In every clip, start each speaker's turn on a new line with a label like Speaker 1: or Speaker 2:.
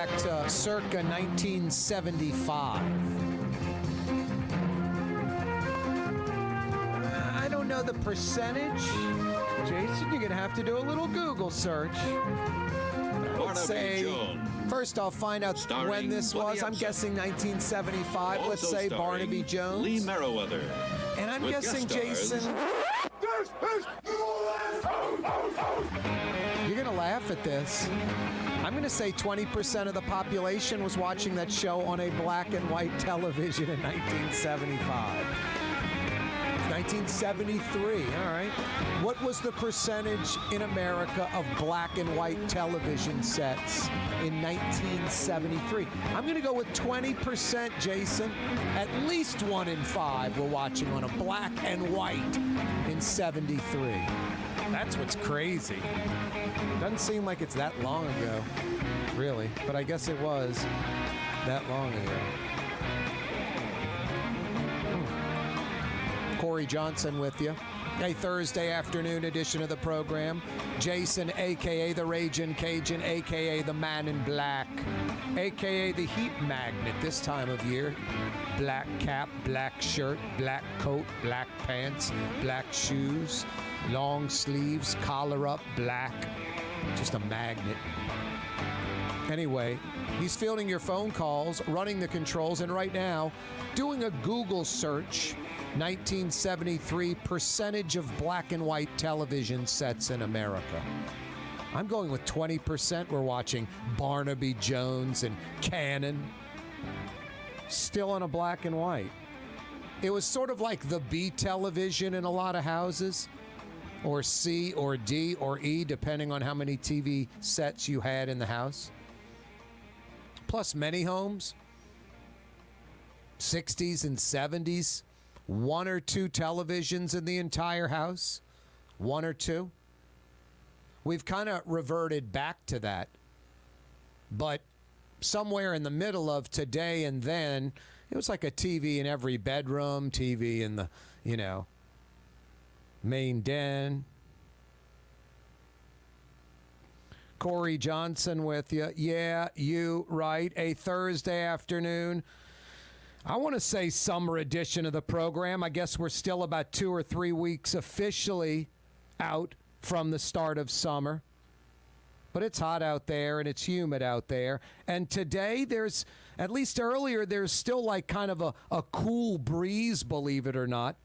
Speaker 1: back to circa 1975. I don't know the percentage. Jason, you're going to have to do a little Google search. First, I'll find out when this was. I'm guessing 1975. Let's say Barnaby Jones.
Speaker 2: Lee Merriweather.
Speaker 1: And I'm guessing, Jason, you're going to laugh at this. I'm going to say 20% of the population was watching that show on a black and white television in 1975. 1973, all right. What was the percentage in America of black and white television sets in 1973? I'm going to go with 20%, Jason. At least 1 in 5 were watching on a black and white in 73. That's what's crazy. Doesn't seem like it's that long ago, really, but I guess it was that long ago. Corey Johnson with you. A Thursday afternoon edition of the program. Jason, a.k.a. the Ragin' Cajun, a.k.a. the Man in Black, a.k.a. the Heat Magnet this time of year. Black cap, black shirt, black coat, black pants, black shoes, long sleeves, collar up, black. Just a magnet. Anyway, he's fielding your phone calls, running the controls, and right now doing a Google search. 1973 percentage of black and white television sets in America. I'm going with 20%. We're watching Barnaby Jones and Cannon. Still on a black and white. It was sort of like the B television in a lot of houses, or C or D or E, depending on how many TV sets you had in the house. Plus many homes, 60s and 70s. 1 or 2 televisions in the entire house. 1 or 2. We've kind of reverted back to that. But somewhere in the middle of today and then, it was like a TV in every bedroom, TV in the, main den. Corey Johnson with you. Yeah, you right. A Thursday afternoon. I want to say summer edition of the program. I guess we're still about 2 or 3 weeks officially out from the start of summer. But it's hot out there and it's humid out there. And today there's, at least earlier, there's still like kind of a cool breeze, believe it or not.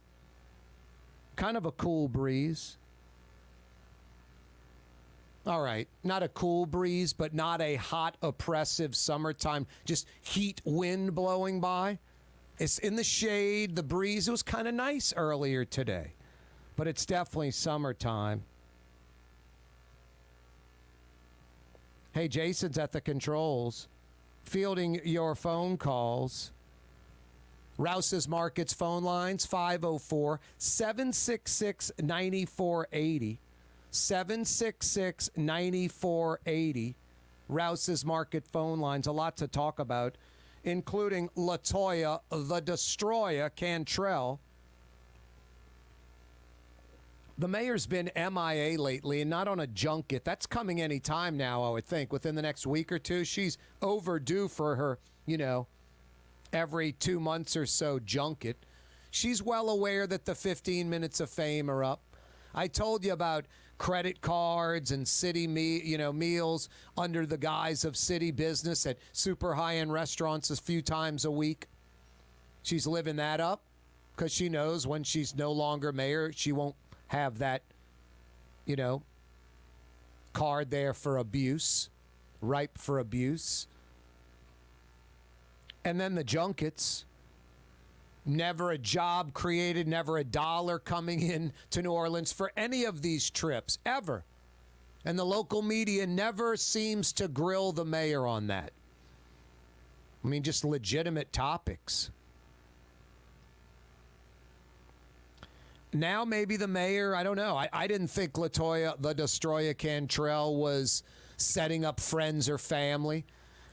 Speaker 1: Kind of a cool breeze. All right, not a cool breeze, but not a hot, oppressive summertime, just heat wind blowing by. It's in the shade, the breeze. It was kind of nice earlier today, but it's definitely summertime. Hey, Jason's at the controls, fielding your phone calls. Rouses Markets phone lines, 504-766-9480. 766-9480. Rouses Market phone lines. A lot to talk about, including LaToya, the Destroyer, Cantrell. The mayor's been MIA lately, and not on a junket. That's coming any time now, I would think, within the next week or two. She's overdue for her, every 2 months or so junket. She's well aware that the 15 minutes of fame are up. I told you about credit cards and city meals under the guise of city business at super high-end restaurants a few times a week. She's living that up because she knows when she's no longer mayor, she won't have that, card there for abuse, ripe for abuse. And then the junkets. Never a job created, never a dollar coming in to New Orleans for any of these trips, ever. And the local media never seems to grill the mayor on that. I mean, just legitimate topics. Now maybe the mayor, I don't know. I didn't think LaToya, the Destroyer Cantrell, was setting up friends or family.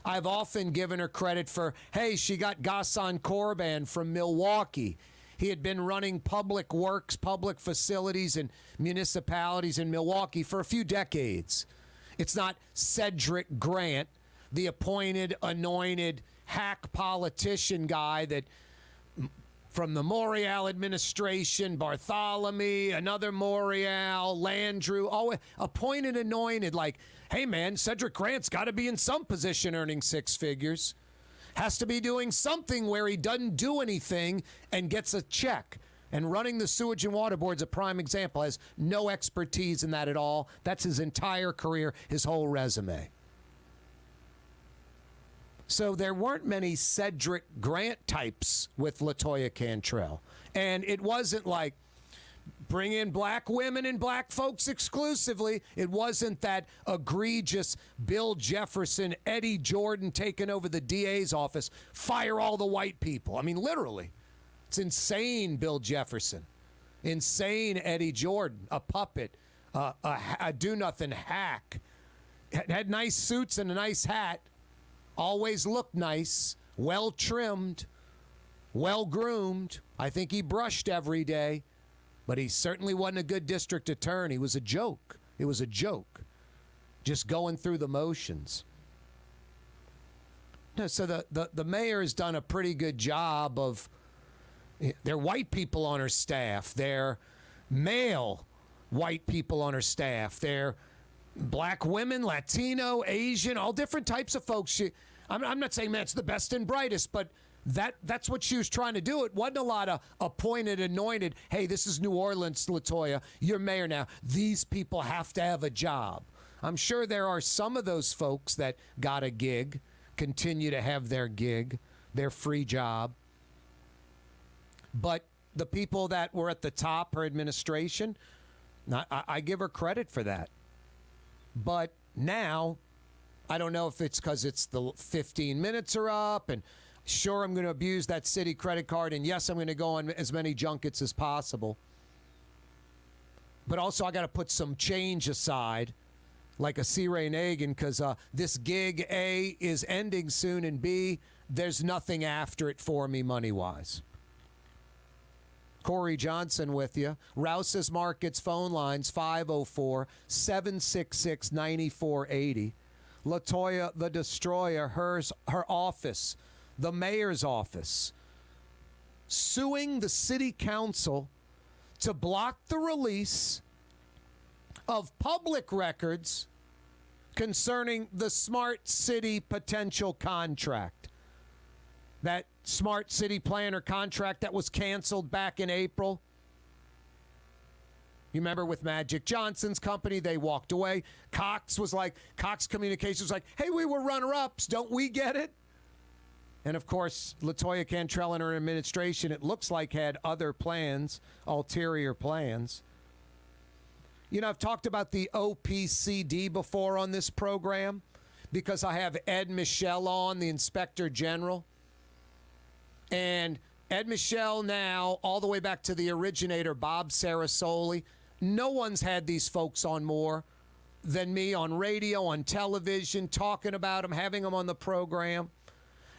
Speaker 1: I've often given her credit for, hey, she got Ghassan Corban from Milwaukee. He had been running public works, public facilities, and municipalities in Milwaukee for a few decades. It's not Cedric Grant, the appointed, anointed hack politician guy that from the Morial administration, Bartholomew, another Morial, Landrew, all appointed, anointed, like, hey, man, Cedric Grant's got to be in some position earning six figures. Has to be doing something where he doesn't do anything and gets a check. And running the sewage and water board's a prime example. Has no expertise in that at all. That's his entire career, his whole resume. So there weren't many Cedric Grant types with LaToya Cantrell. And it wasn't like bring in black women and black folks exclusively. It wasn't that egregious Bill Jefferson, Eddie Jordan taking over the DA's office, fire all the white people. I mean, literally. It's insane, Bill Jefferson. Insane, Eddie Jordan, a puppet, a do-nothing hack. Had nice suits and a nice hat. Always looked nice, well-trimmed, well-groomed. I think he brushed every day. But he certainly wasn't a good district attorney. It was a joke. It was a joke. Just going through the motions. No, so the mayor has done a pretty good job of, there are white people on her staff. They're male white people on her staff. They're black women, Latino, Asian, all different types of folks. I'm not saying that's the best and brightest, but that's what she was trying to do. It wasn't a lot of appointed, anointed, hey, this is New Orleans, LaToya, you're mayor now. These people have to have a job. I'm sure there are some of those folks that got a gig, continue to have their gig, their free job. But the people that were at the top, her administration, I give her credit for that. But now, I don't know if it's because it's the 15 minutes are up, and sure, I'm going to abuse that city credit card, and yes, I'm going to go on as many junkets as possible. But also, I got to put some change aside, like a C. Ray Nagin, because this gig, A, is ending soon, and B, there's nothing after it for me money-wise. Corey Johnson with you. Rouses Markets phone lines 504-766-9480. LaToya the Destroyer, her office, the mayor's office, suing the city council to block the release of public records concerning the Smart City potential contract. That Smart City Planner contract that was canceled back in April. You remember with Magic Johnson's company, they walked away. Cox Communications was like, hey, we were runner-ups. Don't we get it? And, of course, LaToya Cantrell and her administration, it looks like, had other plans, ulterior plans. You know, I've talked about the OPCD before on this program because I have Ed Michel on, the Inspector General. And Ed Michel now, all the way back to the originator, Bob Sarasoli. No one's had these folks on more than me on radio, on television, talking about them, having them on the program.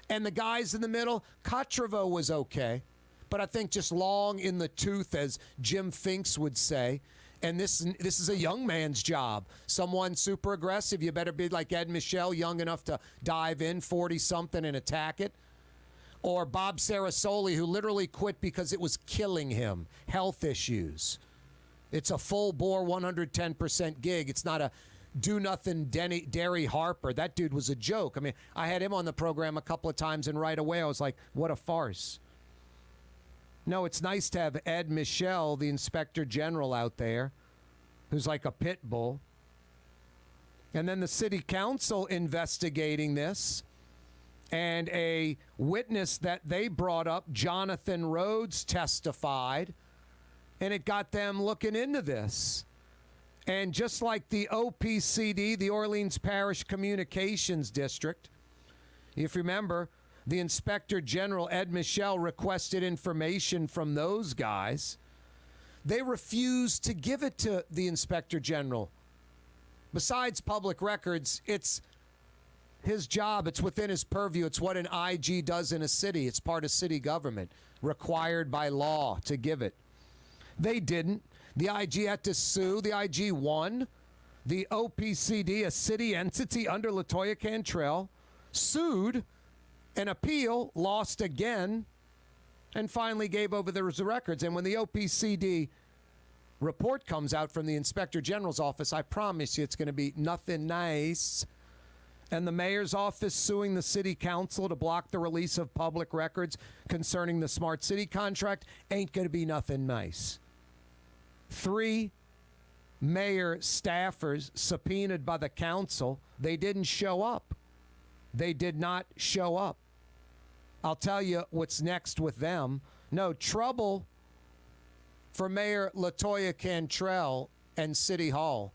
Speaker 1: And the guys in the middle, Cotreveau was okay. But I think just long in the tooth, as Jim Finks would say. And this is a young man's job. Someone super aggressive. You better be like Ed Michel, young enough to dive in, 40-something, and attack it. Or Bob Sarasoli, who literally quit because it was killing him. Health issues. It's a full-bore 110% gig. It's not a do-nothing Derry Harper. That dude was a joke. I mean, I had him on the program a couple of times, and right away I was like, what a farce. No, it's nice to have Ed Michel, the Inspector General, out there, who's like a pit bull. And then the city council investigating this. And a witness that they brought up, Jonathan Rhodes, testified, and it got them looking into this. And just like the OPCD, the Orleans Parish Communications District, if you remember, the Inspector General, Ed Michel, requested information from those guys. They refused to give it to the Inspector General. Besides public records, it's his job. It's within his purview. It's what an IG does in a city. It's part of city government, required by law to give it. They didn't. The IG had to sue. The IG won. The OPCD, a city entity under LaToya Cantrell, sued, an appeal, lost again, and finally gave over the records. And when the OPCD report comes out from the Inspector General's office, I promise you it's going to be nothing nice. And the mayor's office suing the city council to block the release of public records concerning the smart city contract ain't going to be nothing nice. 3 mayor staffers subpoenaed by the council, they didn't show up. They did not show up. I'll tell you what's next with them. No trouble for Mayor LaToya Cantrell and City Hall.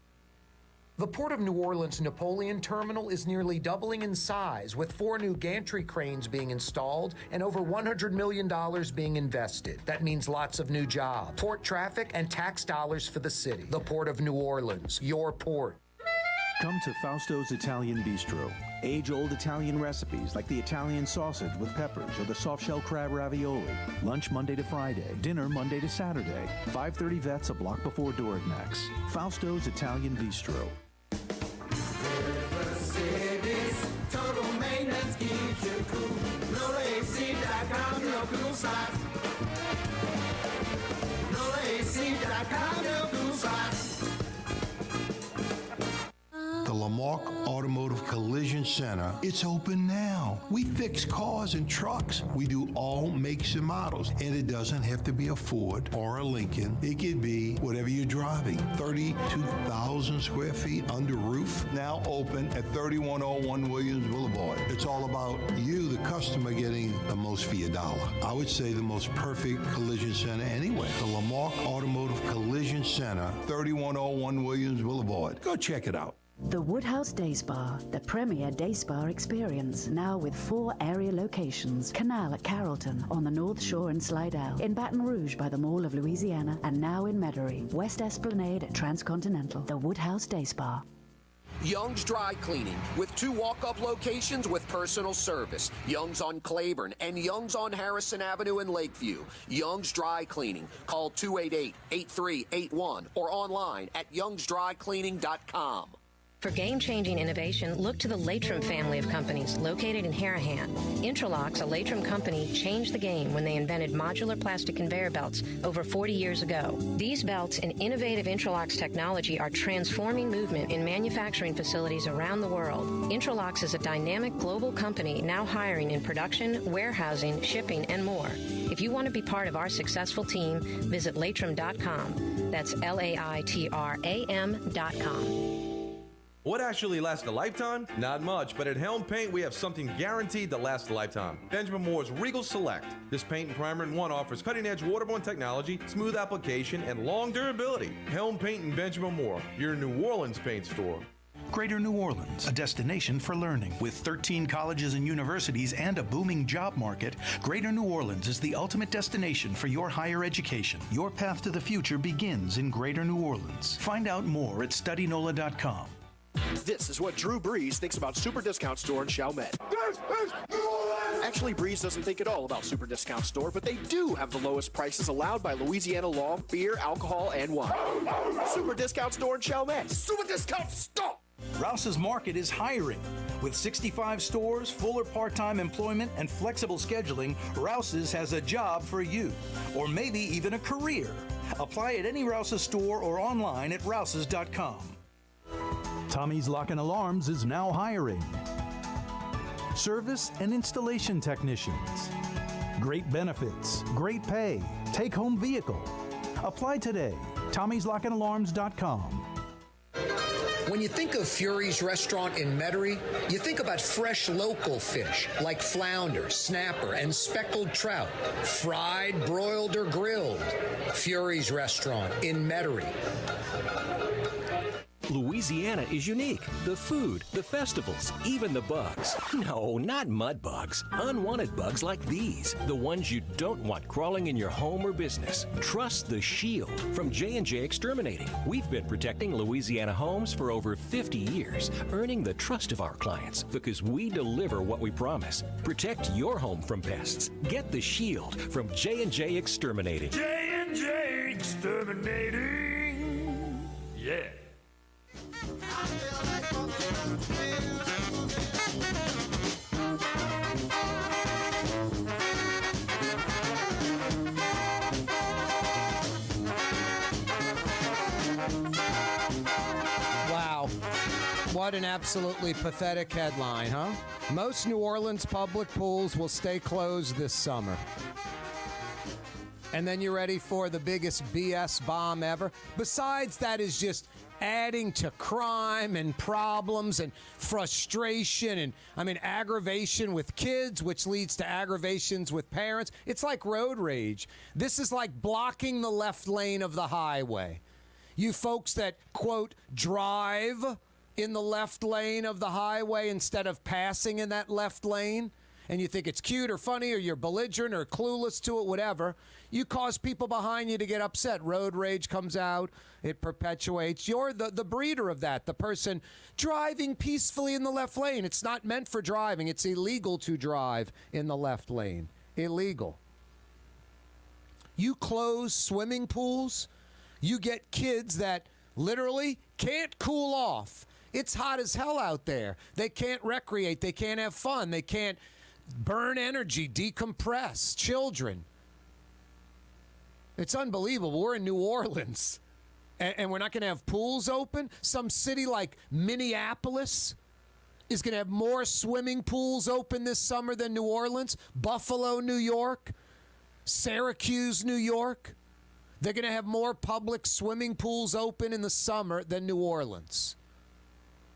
Speaker 1: The Port of New Orleans Napoleon Terminal is nearly doubling in size, with 4 new gantry cranes being installed and over $100 million being invested. That means lots of new jobs, port traffic, and tax dollars for the city. The Port of New Orleans, your port.
Speaker 2: Come to Fausto's Italian Bistro. Age-old Italian recipes like the Italian sausage with peppers or the soft-shell crab ravioli. Lunch Monday to Friday. Dinner Monday to Saturday. 530 Vets, a block before Dorignax. Fausto's Italian Bistro.
Speaker 3: Total maintenance keeps you cool. NolaAC.com, your cool spots. NolaAC.com, your cool spots.
Speaker 4: The Lamarck Automotive Collision Center, it's open now. We fix cars and trucks. We do all makes and models. And it doesn't have to be a Ford or a Lincoln. It could be whatever you're driving. 32,000 square feet under roof. Now open at 3101 Williams Boulevard. It's all about you, the customer, getting the most for your dollar. I would say the most perfect collision center anyway. The Lamarck Automotive Collision Center, 3101 Williams Boulevard. Go check it out.
Speaker 5: The Woodhouse Day Spa, the premier day spa experience, now with 4 area locations. Canal at Carrollton, on the North Shore and Slidell, in Baton Rouge by the Mall of Louisiana, and now in Metairie, West Esplanade at Transcontinental. The Woodhouse Day Spa.
Speaker 6: Young's Dry Cleaning, with 2 walk-up locations with personal service. Young's on Claiborne and Young's on Harrison Avenue in Lakeview. Young's Dry Cleaning. Call 288-8381 or online at youngsdrycleaning.com.
Speaker 7: For game-changing innovation, look to the Latrim family of companies located in Harahan. Intralocks, a Latrim company, changed the game when they invented modular plastic conveyor belts over 40 years ago. These belts and innovative Intralocks technology are transforming movement in manufacturing facilities around the world. Intralocks is a dynamic global company now hiring in production, warehousing, shipping, and more. If you want to be part of our successful team, visit Latrim.com. That's LAITRAM.com.
Speaker 8: What actually lasts a lifetime? Not much, but at Helm Paint we have something guaranteed to last a lifetime. Benjamin Moore's Regal Select. This paint and primer in one offers cutting-edge waterborne technology, smooth application, and long durability. Helm Paint and Benjamin Moore, your New Orleans paint store.
Speaker 2: Greater New Orleans, a destination for learning. With 13 colleges and universities and a booming job market, Greater New Orleans is the ultimate destination for your higher education. Your path to the future begins in Greater New Orleans. Find out more at studynola.com.
Speaker 9: This is what Drew Brees thinks about Super Discount Store in Chalmette. Actually, Brees doesn't think at all about Super Discount Store, but they do have the lowest prices allowed by Louisiana law, beer, alcohol, and wine. Super Discount Store in Chalmette. Super Discount Store!
Speaker 2: Rouses Market is hiring. With 65 stores, full or part-time employment, and flexible scheduling, Rouses has a job for you, or maybe even a career. Apply at any Rouses store or online at rouses.com. Tommy's Lock and Alarms is now hiring. Service and installation technicians. Great benefits, great pay, take-home vehicle. Apply today. Tommy'sLockandAlarms.com.
Speaker 1: When you think of Fury's restaurant in Metairie, you think about fresh local fish like flounder, snapper, and speckled trout, fried, broiled, or grilled. Fury's restaurant in Metairie.
Speaker 10: Louisiana is unique. The food, the festivals, even the bugs. No, not mud bugs. Unwanted bugs like these. The ones you don't want crawling in your home or business. Trust the Shield from J&J Exterminating. We've been protecting Louisiana homes for over 50 years, earning the trust of our clients because we deliver what we promise. Protect your home from pests. Get the Shield from J&J Exterminating.
Speaker 3: J&J Exterminating. Yeah.
Speaker 1: What an absolutely pathetic headline, huh? Most New Orleans public pools will stay closed this summer. And then you're ready for the biggest BS bomb ever. Besides, that is just adding to crime and problems and frustration and, aggravation with kids, which leads to aggravations with parents. It's like road rage. This is like blocking the left lane of the highway. You folks that, quote, drive in the left lane of the highway instead of passing in that left lane, and you think it's cute or funny or you're belligerent or clueless to it, whatever, you cause people behind you to get upset. Road rage comes out. It perpetuates. You're the breeder of that, the person driving peacefully in the left lane. It's not meant for driving. It's illegal to drive in the left lane. Illegal. You close swimming pools, you get kids that literally can't cool off. It's hot as hell out there. They can't recreate. They can't have fun. They can't burn energy, decompress. Children. It's unbelievable. We're in New Orleans, and we're not going to have pools open. Some city like Minneapolis is going to have more swimming pools open this summer than New Orleans. Buffalo, New York. Syracuse, New York. They're going to have more public swimming pools open in the summer than New Orleans.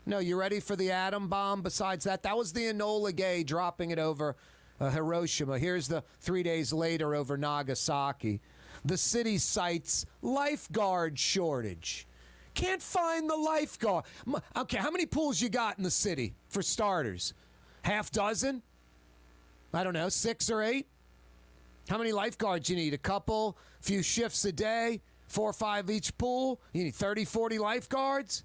Speaker 1: No, you ready for the atom bomb? Besides that, that was the Enola Gay dropping it over Hiroshima. Here's the 3 days later over Nagasaki. The city cites lifeguard shortage. Can't find the lifeguard. Okay, how many pools you got in the city, for starters? Half dozen? I don't know, 6 or 8? How many lifeguards you need? A couple, few shifts a day, 4 or 5 each pool? You need 30, 40 lifeguards?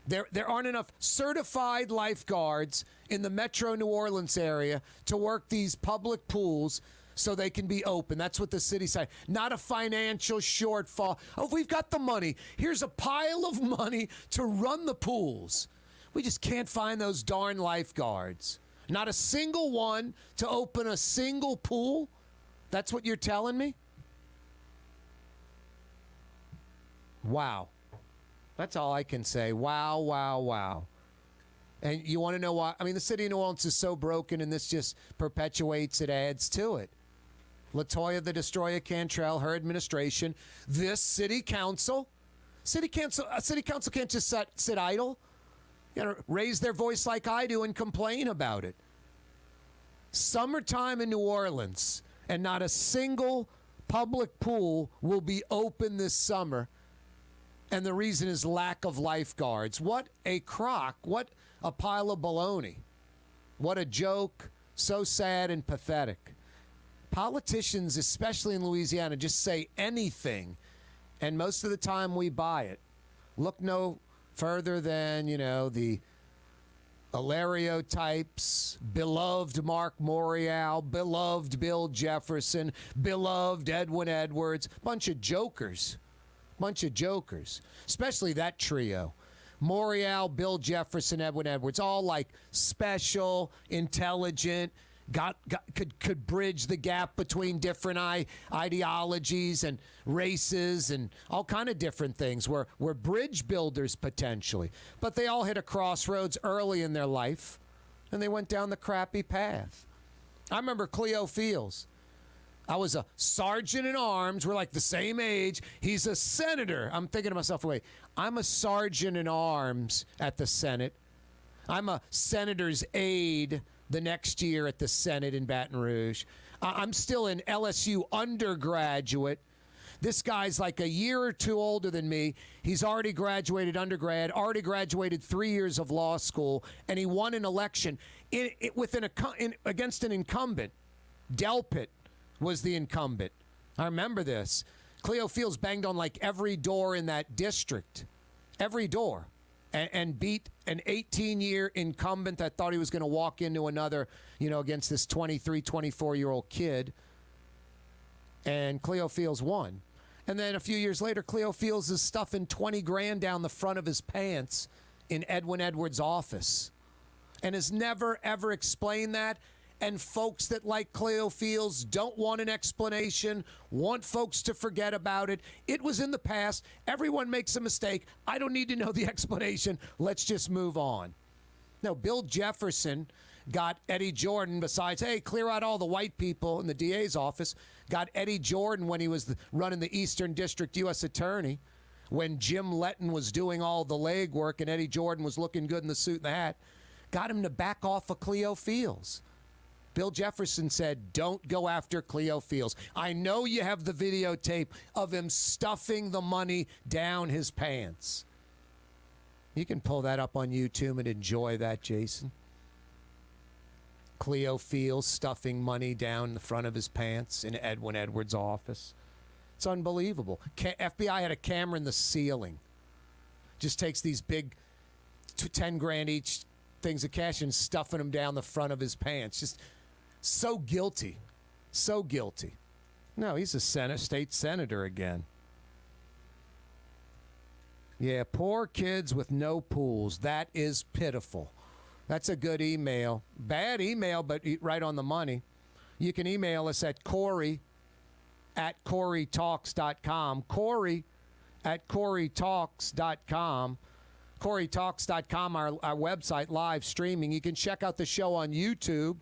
Speaker 1: There aren't enough certified lifeguards in the metro New Orleans area to work these public pools so they can be open. That's what the city said. Not a financial shortfall. Oh, we've got the money. Here's a pile of money to run the pools. We just can't find those darn lifeguards. Not a single one to open a single pool? That's what you're telling me? Wow. That's all I can say. Wow, wow, wow. And you want to know why? The city of New Orleans is so broken, and this just perpetuates it, adds to it. LaToya the Destroyer Cantrell, her administration, this city council can't just sit idle. You know, raise their voice like I do and complain about it. Summertime in New Orleans, and not a single public pool will be open this summer. And the reason is lack of lifeguards. What a crock. What a pile of baloney. What a joke. So sad and pathetic. Politicians, especially in Louisiana, just say anything, and most of the time we buy it. Look no further than, the Hilario types, beloved Mark Morial, beloved Bill Jefferson, beloved Edwin Edwards, bunch of jokers, especially that trio. Morial, Bill Jefferson, Edwin Edwards, all like special, intelligent, could bridge the gap between different ideologies and races and all kind of different things. We're bridge builders potentially. But they all hit a crossroads early in their life, and they went down the crappy path. I remember Cleo Fields. I was a sergeant in arms. We're like the same age. He's a senator. I'm thinking to myself, wait, I'm a sergeant in arms at the Senate. I'm a senator's aide the next year at the Senate in Baton Rouge. I'm still an LSU undergraduate. This guy's like a year or two older than me. He's already graduated undergrad, already graduated 3 years of law school, and he won an election against an incumbent. Delpit was the incumbent. I remember this. Cleo Fields banged on like every door in that district. Every door. And beat an 18-year incumbent that thought he was going to walk into another, against this 23, 24-year-old kid. And Cleo Fields won. And then a few years later, Cleo Fields is stuffing $20,000 down the front of his pants in Edwin Edwards' office. And has never, ever explained that and folks that like Cleo Fields don't want an explanation, want folks to forget about it. It was in the past. Everyone makes a mistake. I don't need to know the explanation. Let's just move on. No, Bill Jefferson got Eddie Jordan, besides, hey, clear out all the white people in the DA's office, got Eddie Jordan when he was running the Eastern District U.S. Attorney, when Jim Letton was doing all the legwork and Eddie Jordan was looking good in the suit and the hat, got him to back off of Cleo Fields. Bill Jefferson said, don't go after Cleo Fields. I know you have the videotape of him stuffing the money down his pants. You can pull that up on YouTube and enjoy that, Jason. Cleo Fields stuffing money down the front of his pants in Edwin Edwards' office. It's unbelievable. FBI had a camera in the ceiling. Just takes these big 10 grand each things of cash and stuffing them down the front of his pants. Just so guilty. So guilty. No, he's a state senator again. Yeah, poor kids with no pools. That is pitiful. That's a good email. Bad email, but right on the money. You can email us at Corey@CoreyTalks.com. Corey@CoreyTalks.com. CoreyTalks.com, our website, live streaming. You can check out the show on YouTube.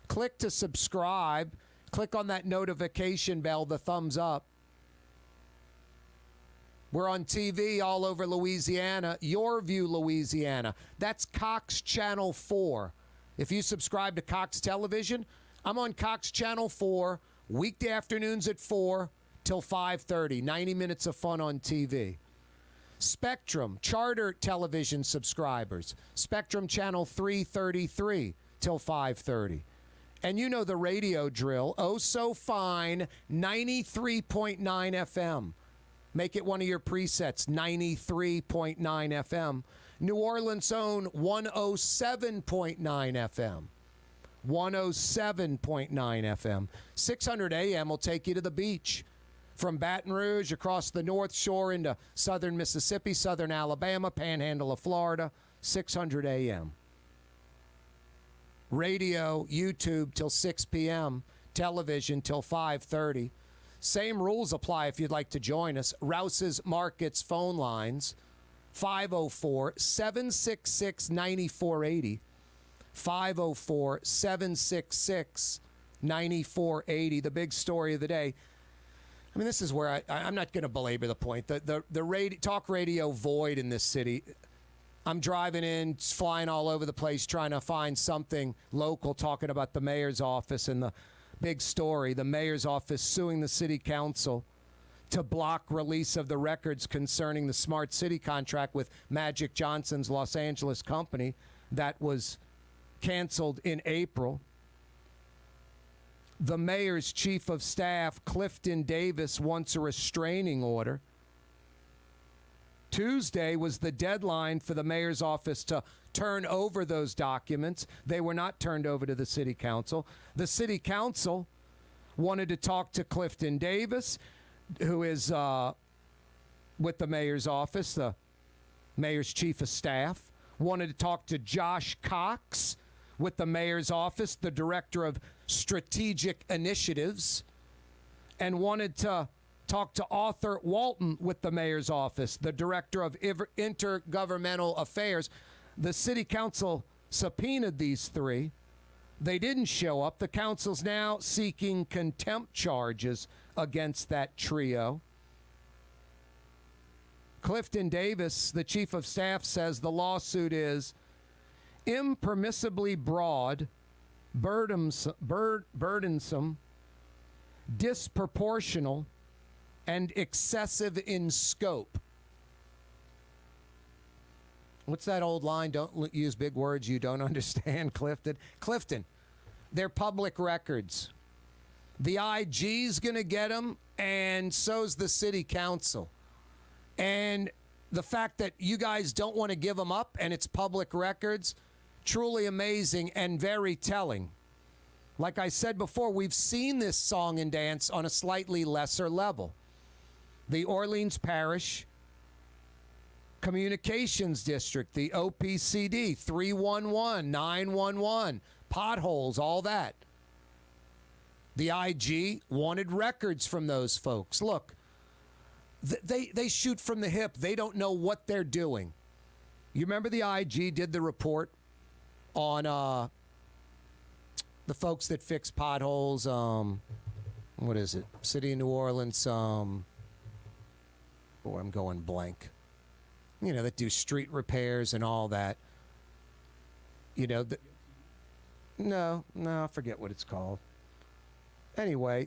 Speaker 1: Click to subscribe. Click on that notification bell, the thumbs up. We're on TV all over Louisiana, Yorview, Louisiana. That's Cox Channel 4. If you subscribe to Cox Television, I'm on Cox Channel 4, weekday afternoons at 4 till 5:30. 90 minutes of fun on TV. Spectrum, Charter Television subscribers. Spectrum Channel 333 till 5:30. And you know the radio drill. Oh, so fine, 93.9 FM. Make it one of your presets, 93.9 FM. New Orleans' own 107.9 FM. 107.9 FM. 600 AM will take you to the beach. From Baton Rouge across the North Shore into southern Mississippi, southern Alabama, panhandle of Florida, 600 AM. Radio, YouTube till 6 p.m., television till 5:30. Same rules apply if you'd like to join us. Rouses Markets phone lines, 504-766-9480. 504-766-9480. The big story of the day. I mean, this is where I'm not going to belabor the point. The talk radio void in this city. I'm driving in, flying all over the place, trying to find something local, talking about the mayor's office and the big story. The mayor's office suing the city council to block release of the records concerning the smart city contract with Magic Johnson's Los Angeles company that was canceled in April. The mayor's chief of staff, Clifton Davis, wants a restraining order. Tuesday was the deadline for the mayor's office to turn over those documents. They were not turned over to the city council. The city council wanted to talk to Clifton Davis, who is with the mayor's office, the mayor's chief of staff. Wanted to talk to Josh Cox with the mayor's office, the director of strategic initiatives, and wanted to talk to Arthur Walton with the mayor's office, the director of intergovernmental affairs. The city council subpoenaed these three. They didn't show up. The council's now seeking contempt charges against that trio. Clifton Davis, the chief of staff, says the lawsuit is impermissibly broad, burdensome, disproportional, and excessive in scope. What's that old line? Don't use big words you don't understand, Clifton. Clifton, they're public records. The IG's going to get them, and so's the city council. And the fact that you guys don't want to give them up and it's public records, truly amazing and very telling. Like I said before, we've seen this song and dance on a slightly lesser level. The Orleans Parish Communications District, the OPCD, 311, 911, potholes, all that. The IG wanted records from those folks. Look, they shoot from the hip. They don't know what they're doing. You remember the IG did the report on the folks that fix potholes? What is it? City of New Orleans. I'm going blank. You know, that do street repairs and all that. You know, no, I forget what it's called. Anyway,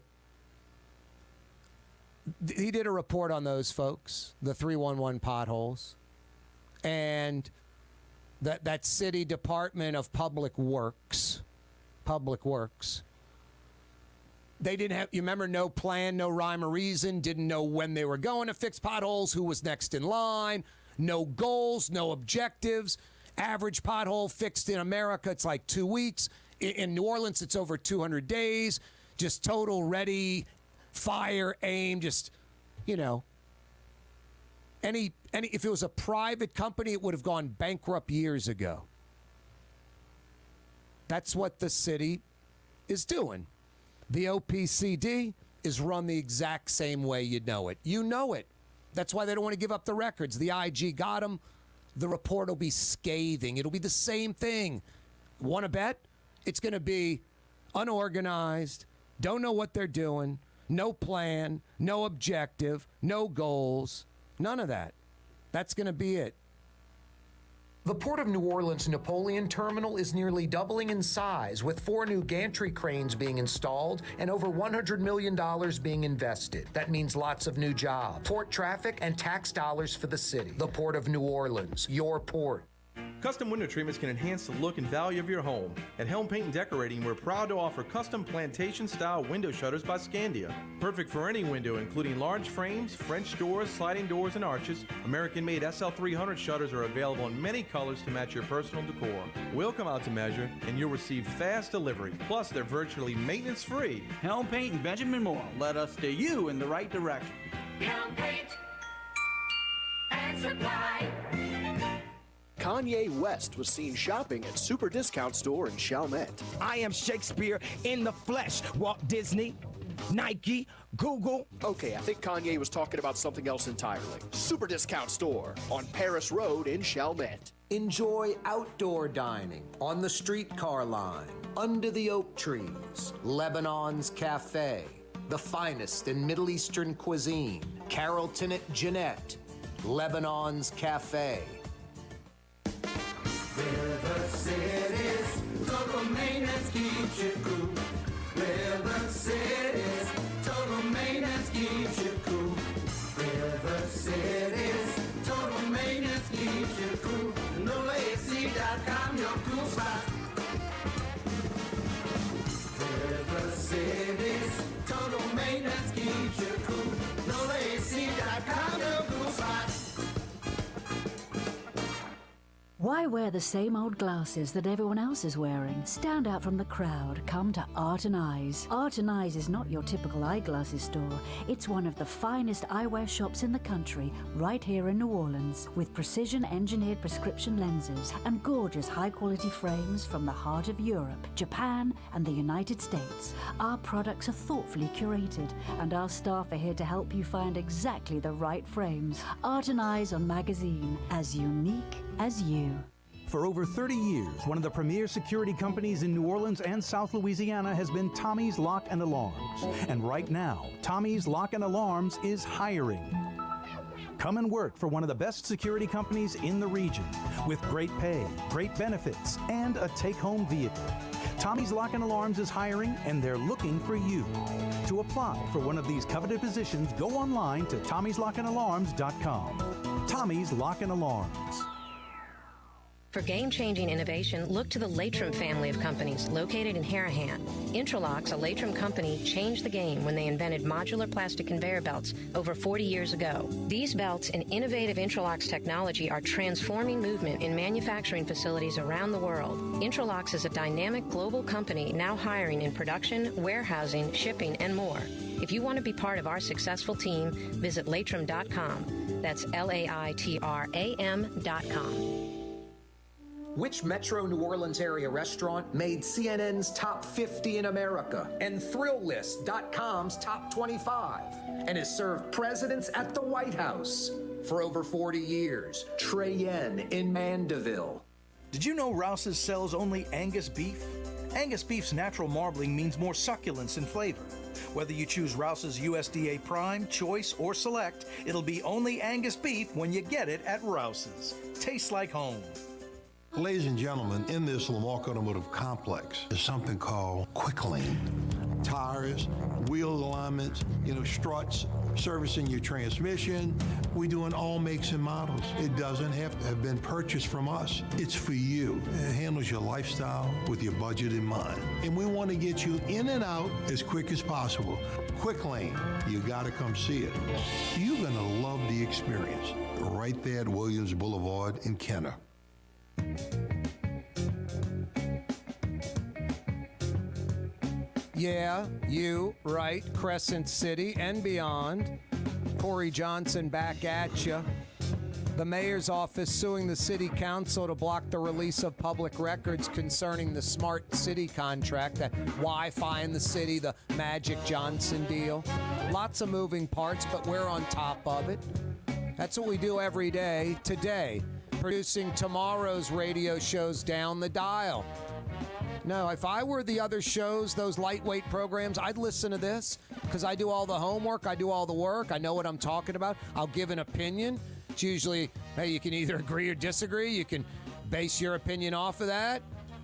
Speaker 1: he did a report on those folks, the 311 potholes, and that city Department of Public Works, they didn't have, you remember, no plan, no rhyme or reason, didn't know when they were going to fix potholes, who was next in line, no goals, no objectives. Average pothole fixed in America, it's like 2 weeks. In New Orleans, it's over 200 days. Just total ready, fire, aim, just, you know. If it was a private company, it would have gone bankrupt years ago. That's what the city is doing. The OPCD is run the exact same way you know it. You know it. That's why they don't want to give up the records. The IG got them. The report will be scathing. It'll be the same thing. Want to bet? It's going to be unorganized, don't know what they're doing, no plan, no objective, no goals, none of that. That's going to be it.
Speaker 11: The Port of New Orleans Napoleon Terminal is nearly doubling in size, with 4 new gantry cranes being installed and over $100 million being invested. That means lots of new jobs, port traffic, and tax dollars for the city. The Port of New Orleans, your port.
Speaker 8: Custom window treatments can enhance the look and value of your home. At Helm Paint and Decorating, we're proud to offer custom plantation-style window shutters by Scandia. Perfect for any window, including large frames, French doors, sliding doors, and arches. American-made SL300 shutters are available in many colors to match your personal decor. We'll come out to measure, and you'll receive fast delivery. Plus, they're virtually maintenance-free.
Speaker 12: Helm Paint and Benjamin Moore let us steer you in the right direction.
Speaker 3: Helm Paint and Supply.
Speaker 9: Kanye West was seen shopping at Super Discount Store in Chalmette.
Speaker 13: I am Shakespeare in the flesh. Walt Disney, Nike, Google.
Speaker 9: Okay, I think Kanye was talking about something else entirely. Super Discount Store on Paris Road in Chalmette.
Speaker 11: Enjoy outdoor dining on the streetcar line, under the oak trees, Lebanon's Cafe, the finest in Middle Eastern cuisine, Carrollton at Jeanette, Lebanon's Cafe.
Speaker 3: River City's total maintenance keeps you cool. River City's total maintenance keeps you cool. River City's total maintenance keeps you cool. NolaAC.com, your cool spot. River City's total maintenance keeps you cool. NolaAC.com, your cool spot.
Speaker 5: Why wear the same old glasses that everyone else is wearing? Stand out from the crowd. Come to Art and Eyes. Art and Eyes is not your typical eyeglasses store. It's one of the finest eyewear shops in the country, right here in New Orleans, with precision-engineered prescription lenses and gorgeous high-quality frames from the heart of Europe, Japan, and the United States. Our products are thoughtfully curated, and our staff are here to help you find exactly the right frames. Art and Eyes on Magazine, as unique as you.
Speaker 14: For over 30 years, one of the premier security companies in New Orleans and South Louisiana has been Tommy's Lock and Alarms. And right now, Tommy's Lock and Alarms is hiring. Come and work for one of the best security companies in the region, with great pay, great benefits, and a take-home vehicle. Tommy's Lock and Alarms is hiring, and they're looking for you. To apply for one of these coveted positions, go online to tommyslockанdalarms.com. Tommy's Lock and Alarms.
Speaker 7: For game-changing innovation, look to the Latrim family of companies located in Harahan. Intralocks, a Latrim company, changed the game when they invented modular plastic conveyor belts over 40 years ago. These belts and innovative Intralocks technology are transforming movement in manufacturing facilities around the world. Intralocks is a dynamic global company now hiring in production, warehousing, shipping, and more. If you want to be part of our successful team, visit Latrim.com. That's LAITRAM.com.
Speaker 11: Which Metro New Orleans area restaurant made CNN's top 50 in America and ThrillList.com's top 25 and has served presidents at the White House for over 40 years? Trey Yen in Mandeville.
Speaker 2: Did you know Rouses sells only Angus beef? Angus beef's natural marbling means more succulence and flavor. Whether you choose Rouses USDA Prime, Choice, or Select, it'll be only Angus beef when you get it at Rouses. Tastes like home.
Speaker 4: Ladies and gentlemen, in this Lamarck Automotive Complex is something called Quick Lane. Tires, wheel alignments, struts, servicing your transmission. We're doing all makes and models. It doesn't have to have been purchased from us. It's for you. It handles your lifestyle with your budget in mind. And we want to get you in and out as quick as possible. Quick Lane, you got to come see it. You're going to love the experience. Right there at Williams Boulevard in Kenner.
Speaker 1: Yeah, you, right, Crescent City and beyond. Corey Johnson back at you. The mayor's office suing the city council to block the release of public records concerning the smart city contract, that Wi-Fi in the city, the Magic Johnson deal. Lots of moving parts, but we're on top of it. That's what we do every day. Today, producing tomorrow's radio shows down the dial. No, if I were the other shows, those lightweight programs, I'd listen to this because I do all the homework, I do all the work, I know what I'm talking about. I'll give an opinion. It's usually, hey, you can either agree or disagree. You can base your opinion off of that.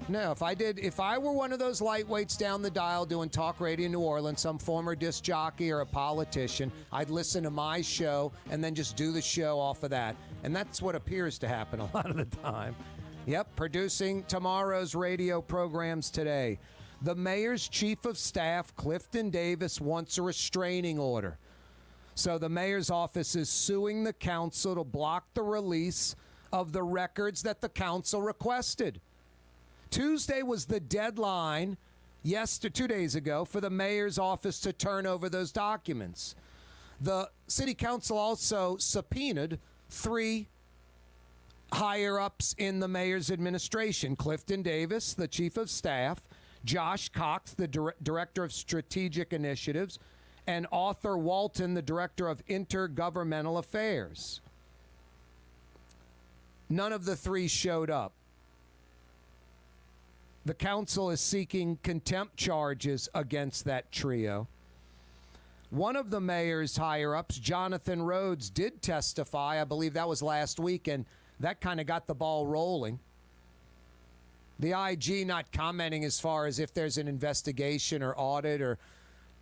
Speaker 1: No, if I were one of those lightweights down the dial doing talk radio in New Orleans, some former disc jockey or a politician, I'd listen to my show and then just do the show off of that. And that's what appears to happen a lot of the time. Yep, producing tomorrow's radio programs today. The mayor's chief of staff, Clifton Davis, wants a restraining order. So the mayor's office is suing the council to block the release of the records that the council requested. Tuesday was the deadline, 2 days ago, for the mayor's office to turn over those documents. The city council also subpoenaed 3 higher-ups in the mayor's administration: Clifton Davis, the chief of staff, Josh Cox, the director of strategic initiatives, and Arthur Walton, the director of intergovernmental affairs. None of the 3 showed up. The council is seeking contempt charges against that trio. One of the mayor's higher-ups, Jonathan Rhodes, did testify. I believe that was last week, and that kind of got the ball rolling. The IG not commenting as far as if there's an investigation or audit or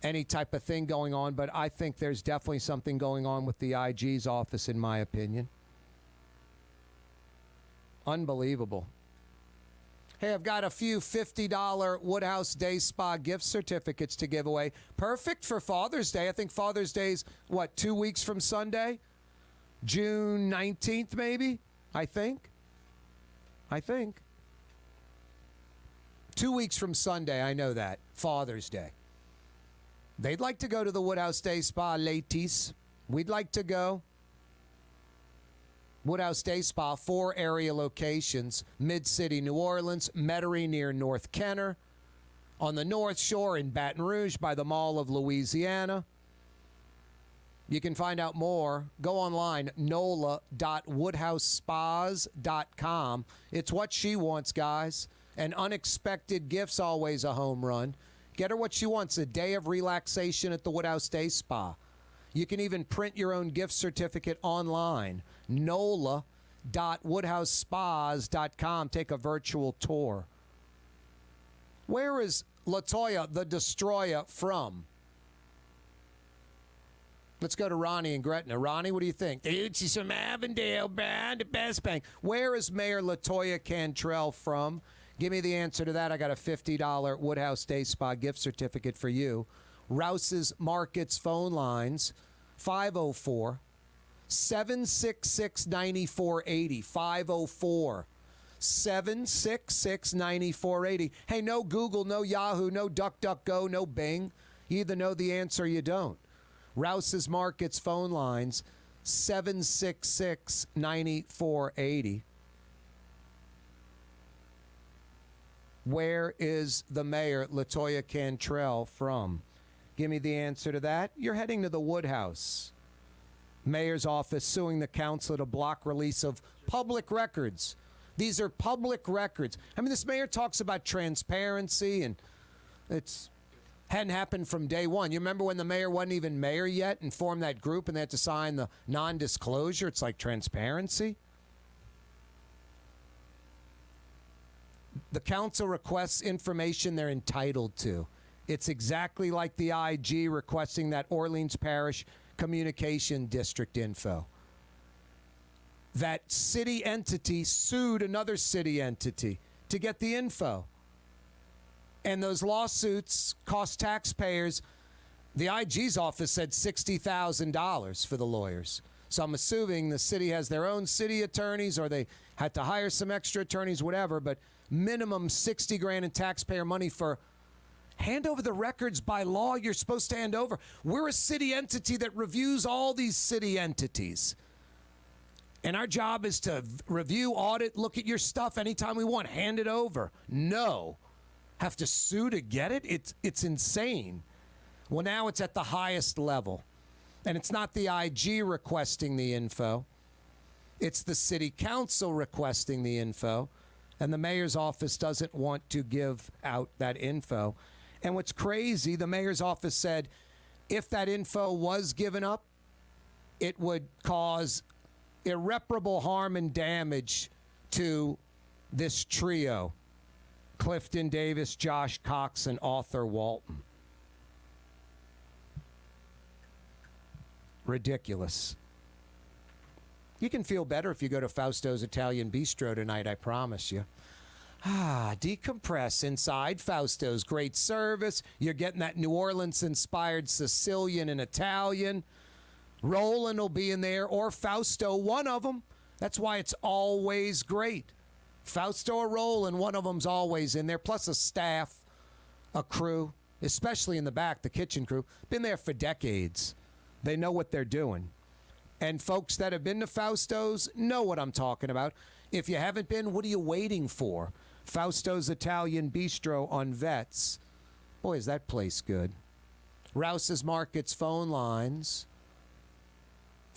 Speaker 1: any type of thing going on, but I think there's definitely something going on with the IG's office, in my opinion. Unbelievable. Hey, I've got a few $50 Woodhouse Day Spa gift certificates to give away. Perfect for Father's Day. I think Father's Day's, 2 weeks from Sunday? June 19th, maybe? I think. 2 weeks from Sunday, I know that. Father's Day. They'd like to go to the Woodhouse Day Spa, ladies. We'd like to go. Woodhouse Day Spa, 4 area locations: Mid-City, New Orleans, Metairie near North Kenner, on the North Shore in Baton Rouge by the Mall of Louisiana. You can find out more. Go online, nola.woodhousespas.com. It's what she wants, guys. And unexpected gifts, always a home run. Get her what she wants, a day of relaxation at the Woodhouse Day Spa. You can even print your own gift certificate online, nola.woodhousespas.com. Take a virtual tour. Where is LaToya the Destroyer from? Let's go to Ronnie in Gretna. Ronnie, what do you think? She's from Avondale, Brand, the Best Bank. Where is Mayor LaToya Cantrell from? Give me the answer to that. I got a $50 Woodhouse Day Spa gift certificate for you. Rouses Markets phone lines, 504-766-9480. 504-766-9480. Hey, no Google, no Yahoo, no DuckDuckGo, no Bing. You either know the answer or you don't. Rouses Markets phone lines, 766-9480. Where is the mayor, LaToya Cantrell, from? Give me the answer to that. You're heading to the Woodhouse. Mayor's office suing the council to block release of public records. These are public records. I mean, this mayor talks about transparency, and it's hadn't happened from day one. You remember when the mayor wasn't even mayor yet and formed that group and they had to sign the non-disclosure? It's like transparency. The council requests information they're entitled to. It's exactly like the IG requesting that Orleans Parish Communication District info. That city entity sued another city entity to get the info. And those lawsuits cost taxpayers, the IG's office said $60,000 for the lawyers. So I'm assuming the city has their own city attorneys, or they had to hire some extra attorneys, whatever, but minimum $60,000 in taxpayer money for hand over the records by law you're supposed to hand over. We're a city entity that reviews all these city entities. And our job is to review, audit, look at your stuff anytime we want. Hand it over. No. Have to sue to get it? It's insane. Well, now it's at the highest level. And it's not the IG requesting the info. It's the city council requesting the info. And the mayor's office doesn't want to give out that info. And what's crazy, the mayor's office said if that info was given up, it would cause irreparable harm and damage to this trio, Clifton Davis, Josh Cox, and Arthur Walton. Ridiculous. You can feel better if you go to Fausto's Italian Bistro tonight, I promise you. Decompress inside Fausto's. Great service. You're getting that New Orleans-inspired Sicilian and Italian. Roland will be in there, or Fausto, one of them. That's why it's always great. Fausto or Roland, one of them's always in there, plus a staff, a crew, especially in the back, the kitchen crew. Been there for decades. They know what they're doing. And folks that have been to Fausto's know what I'm talking about. If you haven't been, what are you waiting for? Fausto's Italian Bistro on Vets. Boy, is that place good. Rouses Markets phone lines,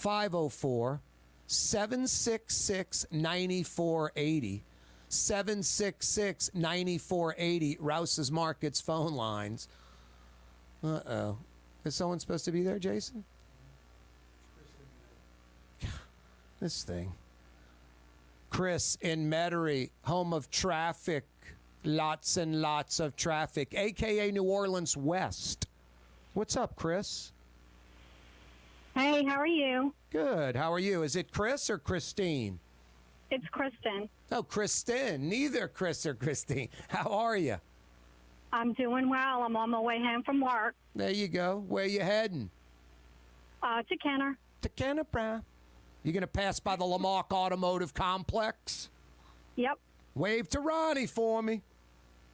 Speaker 1: 504-766-9480. 766-9480, Rouses Markets phone lines. Uh-oh. Is someone supposed to be there, Jason? This thing. Chris in Metairie, home of traffic. Lots and lots of traffic, a.k.a. New Orleans West. What's up, Chris?
Speaker 15: Hey, how are you?
Speaker 1: Good. How are you? Is it Chris or Christine?
Speaker 15: It's Kristen.
Speaker 1: Oh, Kristen. Neither Chris or Christine. How are you?
Speaker 15: I'm doing well. I'm on my way home from work.
Speaker 1: There you go. Where you heading?
Speaker 15: To Kenner.
Speaker 1: To Kenner, bruh. You going to pass by the Lamarck Automotive Complex?
Speaker 15: Yep.
Speaker 1: Wave to Ronnie for me.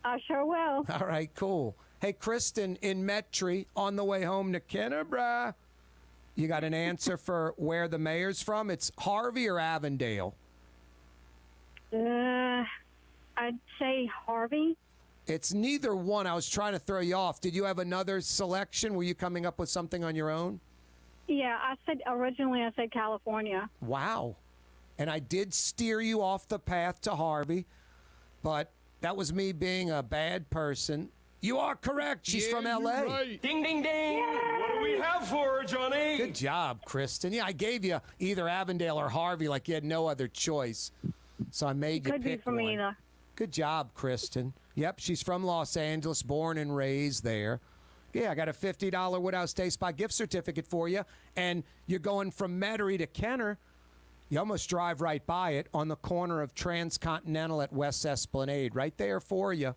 Speaker 15: I sure will.
Speaker 1: All right, cool. Hey, Kristen in Metairie, on the way home to Kenner, bruh. You got an answer for where the mayor's from? It's Harvey or Avondale?
Speaker 15: I'd say Harvey.
Speaker 1: It's neither one. I was trying to throw you off. Did you have another selection? Were you coming up with something on your own?
Speaker 15: Yeah, originally I said California.
Speaker 1: Wow. And I did steer you off the path to Harvey, but that was me being a bad person. You are correct. She's from L.A.
Speaker 16: Right. Ding, ding, ding. Yay. What do we have for her, Johnny?
Speaker 1: Good job, Kristen. Yeah, I gave you either Avondale or Harvey like you had no other choice. So I made you pick one.
Speaker 15: Could be from either.
Speaker 1: Good job, Kristen. Yep, she's from Los Angeles, born and raised there. Yeah, I got a $50 Woodhouse Day Spa gift certificate for you. And you're going from Metairie to Kenner. You almost drive right by it on the corner of Transcontinental at West Esplanade. Right there for you.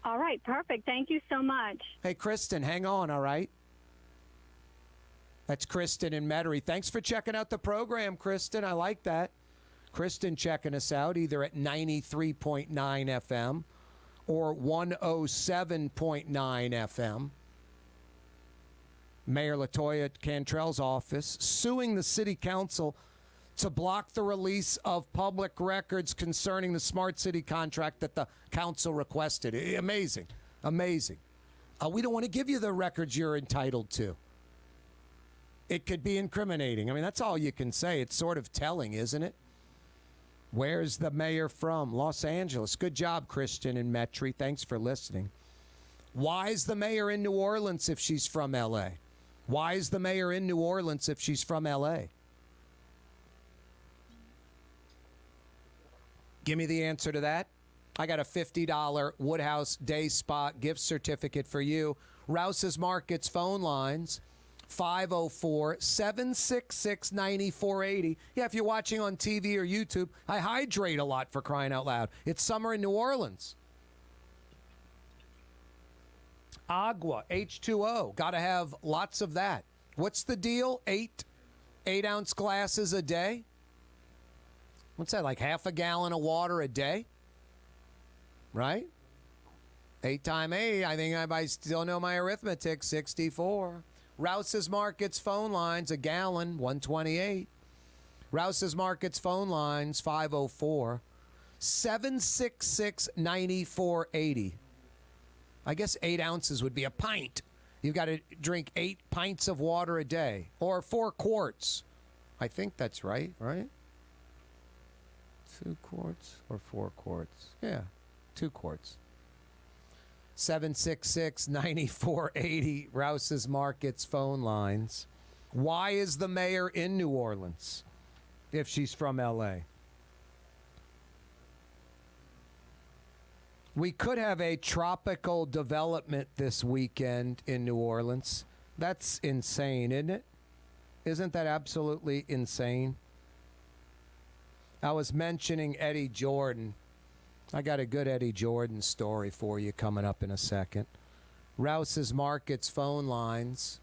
Speaker 15: All right, perfect. Thank you so much.
Speaker 1: Hey, Kristen, hang on, all right? That's Kristen in Metairie. Thanks for checking out the program, Kristen. I like that. Kristen checking us out either at 93.9 FM or 107.9 FM. Mayor LaToya Cantrell's office suing the city council to block the release of public records concerning the smart city contract that the council requested. Amazing. Amazing. We don't want to give you the records you're entitled to. It could be incriminating. I mean, that's all you can say. It's sort of telling, isn't it? Where's the mayor from? Los Angeles. Good job, Christian and Metri. Thanks for listening. Why is the mayor in New Orleans if she's from L.A.? Why is the mayor in New Orleans if she's from L.A.? Give me the answer to that. I got a $50 Woodhouse Day Spa gift certificate for you. Rouses Markets phone lines, 504-766-9480. Yeah, if you're watching on TV or YouTube, I hydrate a lot, for crying out loud. It's summer in New Orleans. Agua, H2O. Got to have lots of that. What's the deal? 8-ounce glasses a day? What's that, like half a gallon of water a day? Right? 8 times 8, I think I still know my arithmetic, 64. Rouses Markets phone lines, a gallon, 128. Rouses Markets phone lines, 504-766-9480. I guess 8 ounces would be a pint. You've got to drink 8 pints of water a day, or 4 quarts. I think that's right? 2 quarts or 4 quarts? Yeah, 2 quarts. 766-9480, Rouses Markets phone lines. Why is the mayor in New Orleans if she's from L.A.? We could have a tropical development this weekend in New Orleans. That's insane, isn't it? Isn't that absolutely insane? I was mentioning Eddie Jordan. I got a good Eddie Jordan story for you coming up in a second. Rouses Markets phone lines,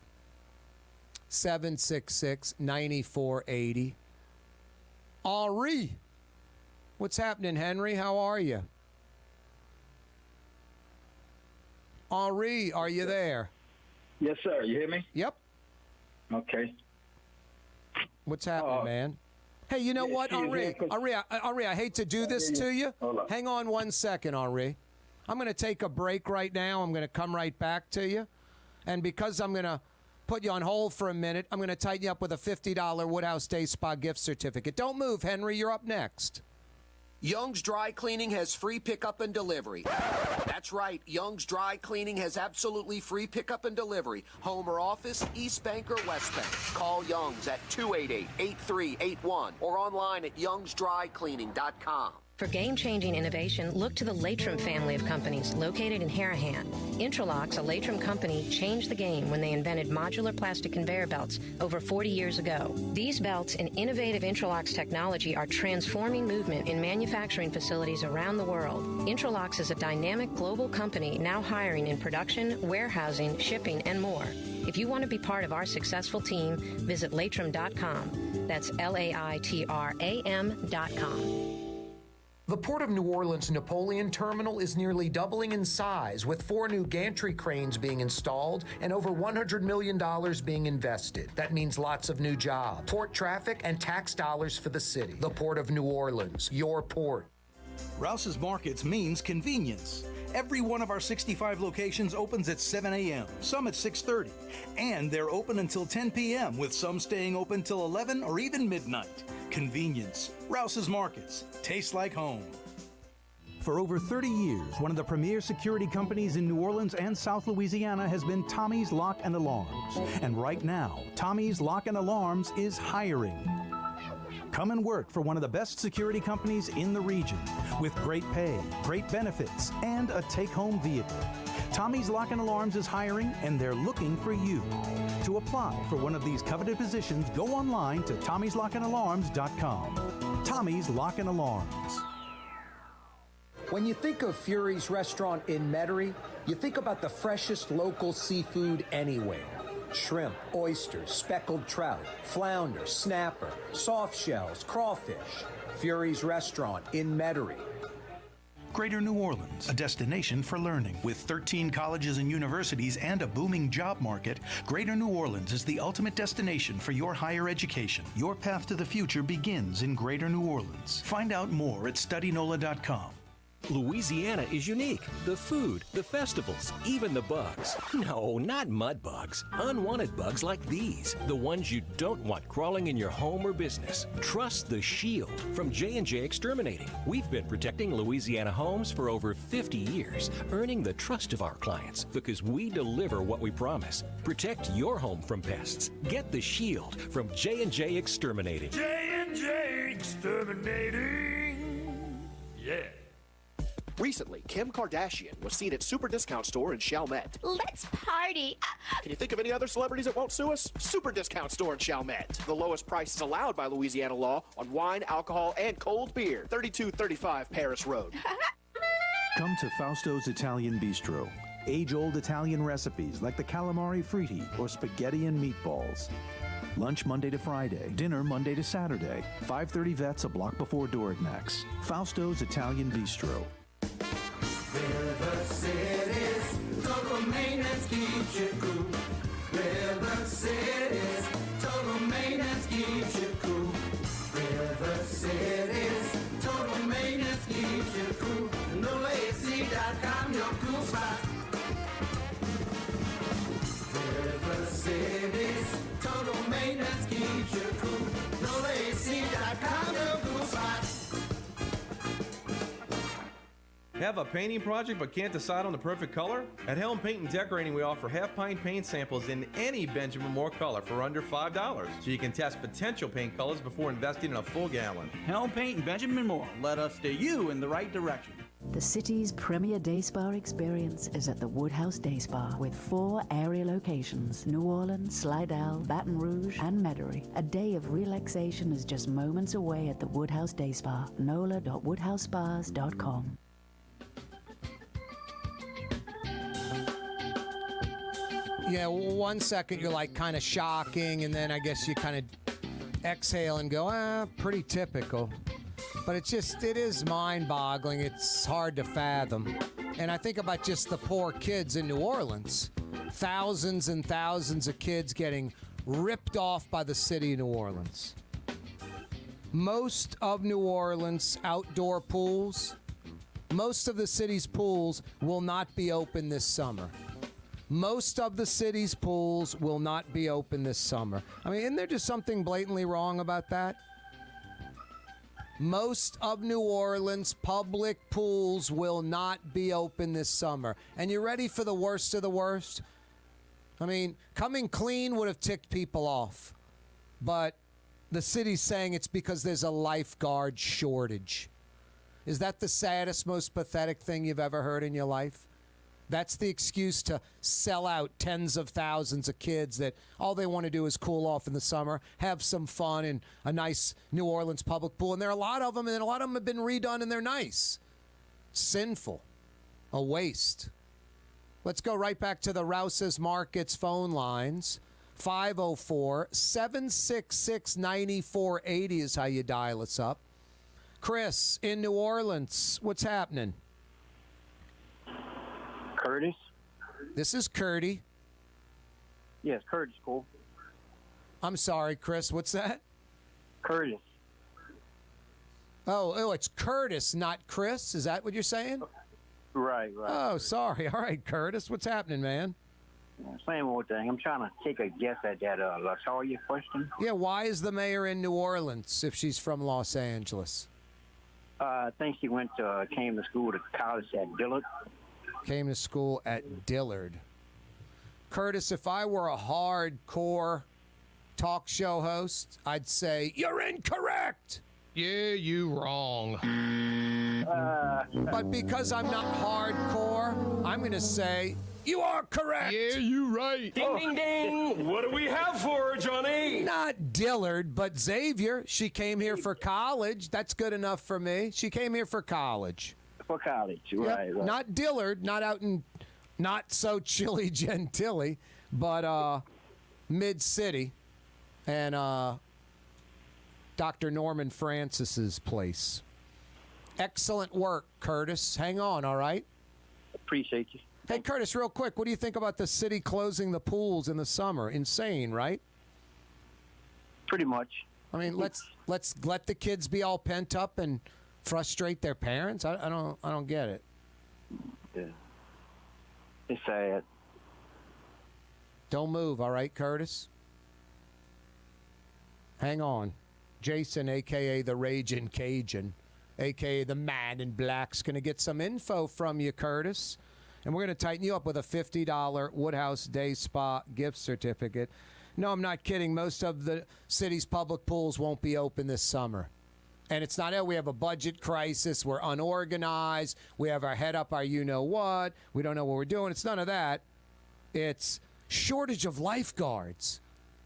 Speaker 1: 766-9480. Henri. What's happening, Henry? How are you? Henri, are you there?
Speaker 17: Yes, sir. You hear me?
Speaker 1: Yep.
Speaker 17: Okay.
Speaker 1: What's happening, man? Hey, you know what, Henri? Henri, I hate to do this to you. Hang on 1 second, Henri. I'm going to take a break right now. I'm going to come right back to you. And because I'm going to put you on hold for a minute, I'm going to tighten you up with a $50 Woodhouse Day Spa gift certificate. Don't move, Henry. You're up next.
Speaker 6: Young's Dry Cleaning has free pickup and delivery. That's right, Young's Dry Cleaning has absolutely free pickup and delivery. Home or office, East Bank or West Bank. Call Young's at 288-8381 or online at youngsdrycleaning.com.
Speaker 7: For game-changing innovation, look to the Latrim family of companies located in Harahan. Intralox, a Latrim company, changed the game when they invented modular plastic conveyor belts over 40 years ago. These belts and innovative Intralox technology are transforming movement in manufacturing facilities around the world. Intralox is a dynamic global company now hiring in production, warehousing, shipping, and more. If you want to be part of our successful team, visit Latrim.com. That's LAITRAM.com.
Speaker 11: The Port of New Orleans Napoleon Terminal is nearly doubling in size, with 4 new gantry cranes being installed and over $100 million being invested. That means lots of new jobs, port traffic, and tax dollars for the city. The Port of New Orleans, your port.
Speaker 2: Rouses Markets means convenience. Every one of our 65 locations opens at 7 a.m., some at 6:30, and they're open until 10 p.m., with some staying open till 11 or even midnight. Convenience. Rouses Markets. Tastes like home.
Speaker 14: For over 30 years, one of the premier security companies in New Orleans and South Louisiana has been Tommy's Lock and Alarms. And right now, Tommy's Lock and Alarms is hiring. Come and work for one of the best security companies in the region, with great pay, great benefits, and a take-home vehicle. Tommy's Lock and Alarms is hiring, and they're looking for you. To apply for one of these coveted positions, go online to Tommy'sLockandAlarms.com. Tommy's Lock and Alarms.
Speaker 11: When you think of Fury's restaurant in Metairie, you think about the freshest local seafood anywhere. Shrimp, oysters, speckled trout, flounder, snapper, soft shells, crawfish. Fury's restaurant in Metairie.
Speaker 2: Greater New Orleans, a destination for learning. With 13 colleges and universities and a booming job market, Greater New Orleans is the ultimate destination for your higher education. Your path to the future begins in Greater New Orleans. Find out more at studynola.com.
Speaker 10: Louisiana is unique. The food, the festivals, even the bugs. No, not mud bugs. Unwanted bugs like these. The ones you don't want crawling in your home or business. Trust the Shield from J&J Exterminating. We've been protecting Louisiana homes for over 50 years, earning the trust of our clients because we deliver what we promise. Protect your home from pests. Get the Shield from J&J Exterminating.
Speaker 16: J&J Exterminating. Yeah.
Speaker 9: Recently, Kim Kardashian was seen at Super Discount Store in Chalmette.
Speaker 18: Let's party.
Speaker 9: Can you think of any other celebrities that won't sue us? Super Discount Store in Chalmette. The lowest prices allowed by Louisiana law on wine, alcohol, and cold beer. 3235 Paris Road.
Speaker 14: Come to Fausto's Italian Bistro. Age-old Italian recipes like the calamari fritti or spaghetti and meatballs. Lunch Monday to Friday, dinner Monday to Saturday. 530 Vets, a block before Dorignax. Fausto's Italian Bistro.
Speaker 3: River City's total maintenance keeps you cool. River City's total maintenance keeps you cool. River City's total maintenance keeps you cool. NolaAC.com, your cool spot. River City's total maintenance keeps you cool. NolaAC.com, your cool spot.
Speaker 8: Have a painting project but can't decide on the perfect color? At Helm Paint and Decorating, we offer half-pint paint samples in any Benjamin Moore color for under $5, so you can test potential paint colors before investing in a full gallon.
Speaker 12: Helm Paint and Benjamin Moore. Let us steer you in the right direction.
Speaker 5: The city's premier day spa experience is at the Woodhouse Day Spa with 4 area locations: New Orleans, Slidell, Baton Rouge, and Metairie. A day of relaxation is just moments away at the Woodhouse Day Spa. NOLA.woodhousespas.com.
Speaker 1: Yeah, 1 second you're like kind of shocking, and then I guess you kind of exhale and go, pretty typical. But it is mind-boggling. It's hard to fathom. And I think about just the poor kids in New Orleans. Thousands and thousands of kids getting ripped off by the city of New Orleans. Most of New Orleans outdoor pools, most of the city's pools will not be open this summer. Most of the city's pools will not be open this summer. I mean, isn't there just something blatantly wrong about that? Most of New Orleans' public pools will not be open this summer. And you ready for the worst of the worst? I mean, coming clean would have ticked people off. But the city's saying it's because there's a lifeguard shortage. Is that the saddest, most pathetic thing you've ever heard in your life? That's the excuse to sell out tens of thousands of kids that all they want to do is cool off in the summer, have some fun in a nice New Orleans public pool. And there are a lot of them, and a lot of them have been redone, and they're nice. It's sinful. A waste. Let's go right back to the Rouses Markets phone lines. 504-766-9480 is how you dial us up. Chris, in New Orleans, what's happening?
Speaker 19: Curtis?
Speaker 1: This is Curdy.
Speaker 19: Yes, Curtis, cool.
Speaker 1: I'm sorry, Chris. What's that?
Speaker 19: Curtis.
Speaker 1: Oh, it's Curtis, not Chris. Is that what you're saying?
Speaker 19: Right.
Speaker 1: Oh, sorry. All right, Curtis. What's happening, man?
Speaker 19: Same old thing. I'm trying to take a guess at that LaToya question.
Speaker 1: Yeah, why is the mayor in New Orleans if she's from Los Angeles?
Speaker 19: I think she came to school to college at Dillard.
Speaker 1: Came to school at Dillard. Curtis, if I were a hardcore talk show host, I'd say, you're incorrect. Yeah, you wrong. But because I'm not hardcore, I'm going to say, you are correct.
Speaker 16: Yeah, you right. Ding, ding, ding. What do we have for her, Johnny?
Speaker 1: Not Dillard, but Xavier. She came here for college. That's good enough for me. She came here for college.
Speaker 19: For college,
Speaker 1: Yep.
Speaker 19: right.
Speaker 1: Not Dillard, not out in not so chilly Gentilly, but mid-city and Dr. Norman Francis's place. Excellent work, Curtis. Hang on, all right?
Speaker 19: Appreciate you.
Speaker 1: Hey, Curtis, real quick, what do you think about the city closing the pools in the summer? Insane, right?
Speaker 19: Pretty much.
Speaker 1: I mean, let's let the kids be all pent up and frustrate their parents. I don't get it.
Speaker 19: Yeah. It's sad.
Speaker 1: Don't move, all right, Curtis? Hang on. Jason, a.k.a. the Ragin' Cajun, a.k.a. the Man in Black's going to get some info from you, Curtis. And we're going to tighten you up with a $50 Woodhouse Day Spa gift certificate. No, I'm not kidding. Most of the city's public pools won't be open this summer. And it's not, we have a budget crisis. We're unorganized. We have our head up our you-know-what. We don't know what we're doing. It's none of that. It's shortage of lifeguards.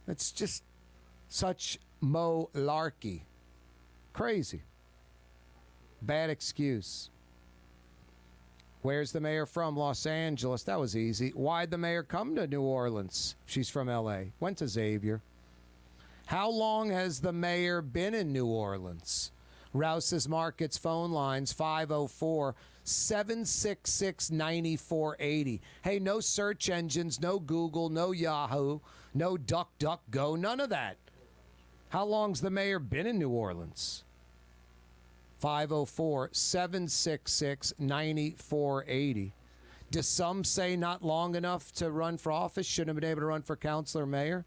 Speaker 1: It's just such mo-larky. Crazy. Bad excuse. Where's the mayor from? Los Angeles. That was easy. Why'd the mayor come to New Orleans? She's from L.A. Went to Xavier. How long has the mayor been in New Orleans? Rouses Markets phone lines 504-766-9480. Hey, no search engines, no Google, no Yahoo, no DuckDuckGo, none of that. How long's the mayor been in New Orleans? 504-766-9480. Do some say not long enough to run for office? Shouldn't have been able to run for council or mayor?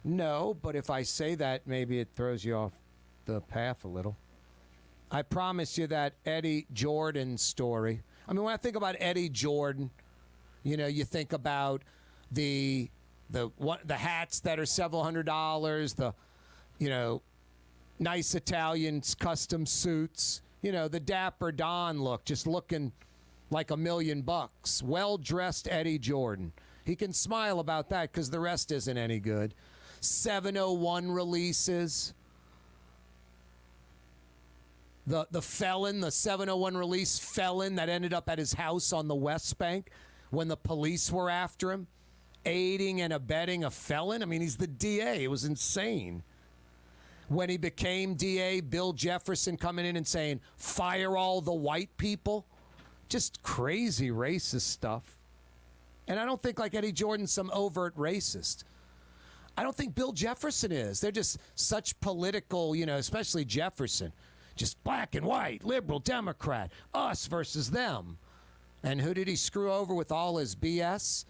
Speaker 1: No, but if I say that, maybe it throws you off the path a little. I promise you that Eddie Jordan story. I mean, when I think about Eddie Jordan, you know, you think about the hats that are several $100s, the, you know, nice Italian custom suits, you know, the dapper Don look, just looking like $1 million. Well-dressed Eddie Jordan. He can smile about that because the rest isn't any good. 701 releases. The felon, the 701 release felon that ended up at his house on the West Bank when the police were after him, aiding and abetting a felon. I mean, he's the DA. It was insane. When he became DA, Bill Jefferson coming in and saying, fire all the white people. Just crazy racist stuff. And I don't think like Eddie Jordan's some overt racist. I don't think Bill Jefferson is. They're just such political, you know, especially Jefferson. Just black and white, liberal, Democrat, us versus them. And who did he screw over with all his BS?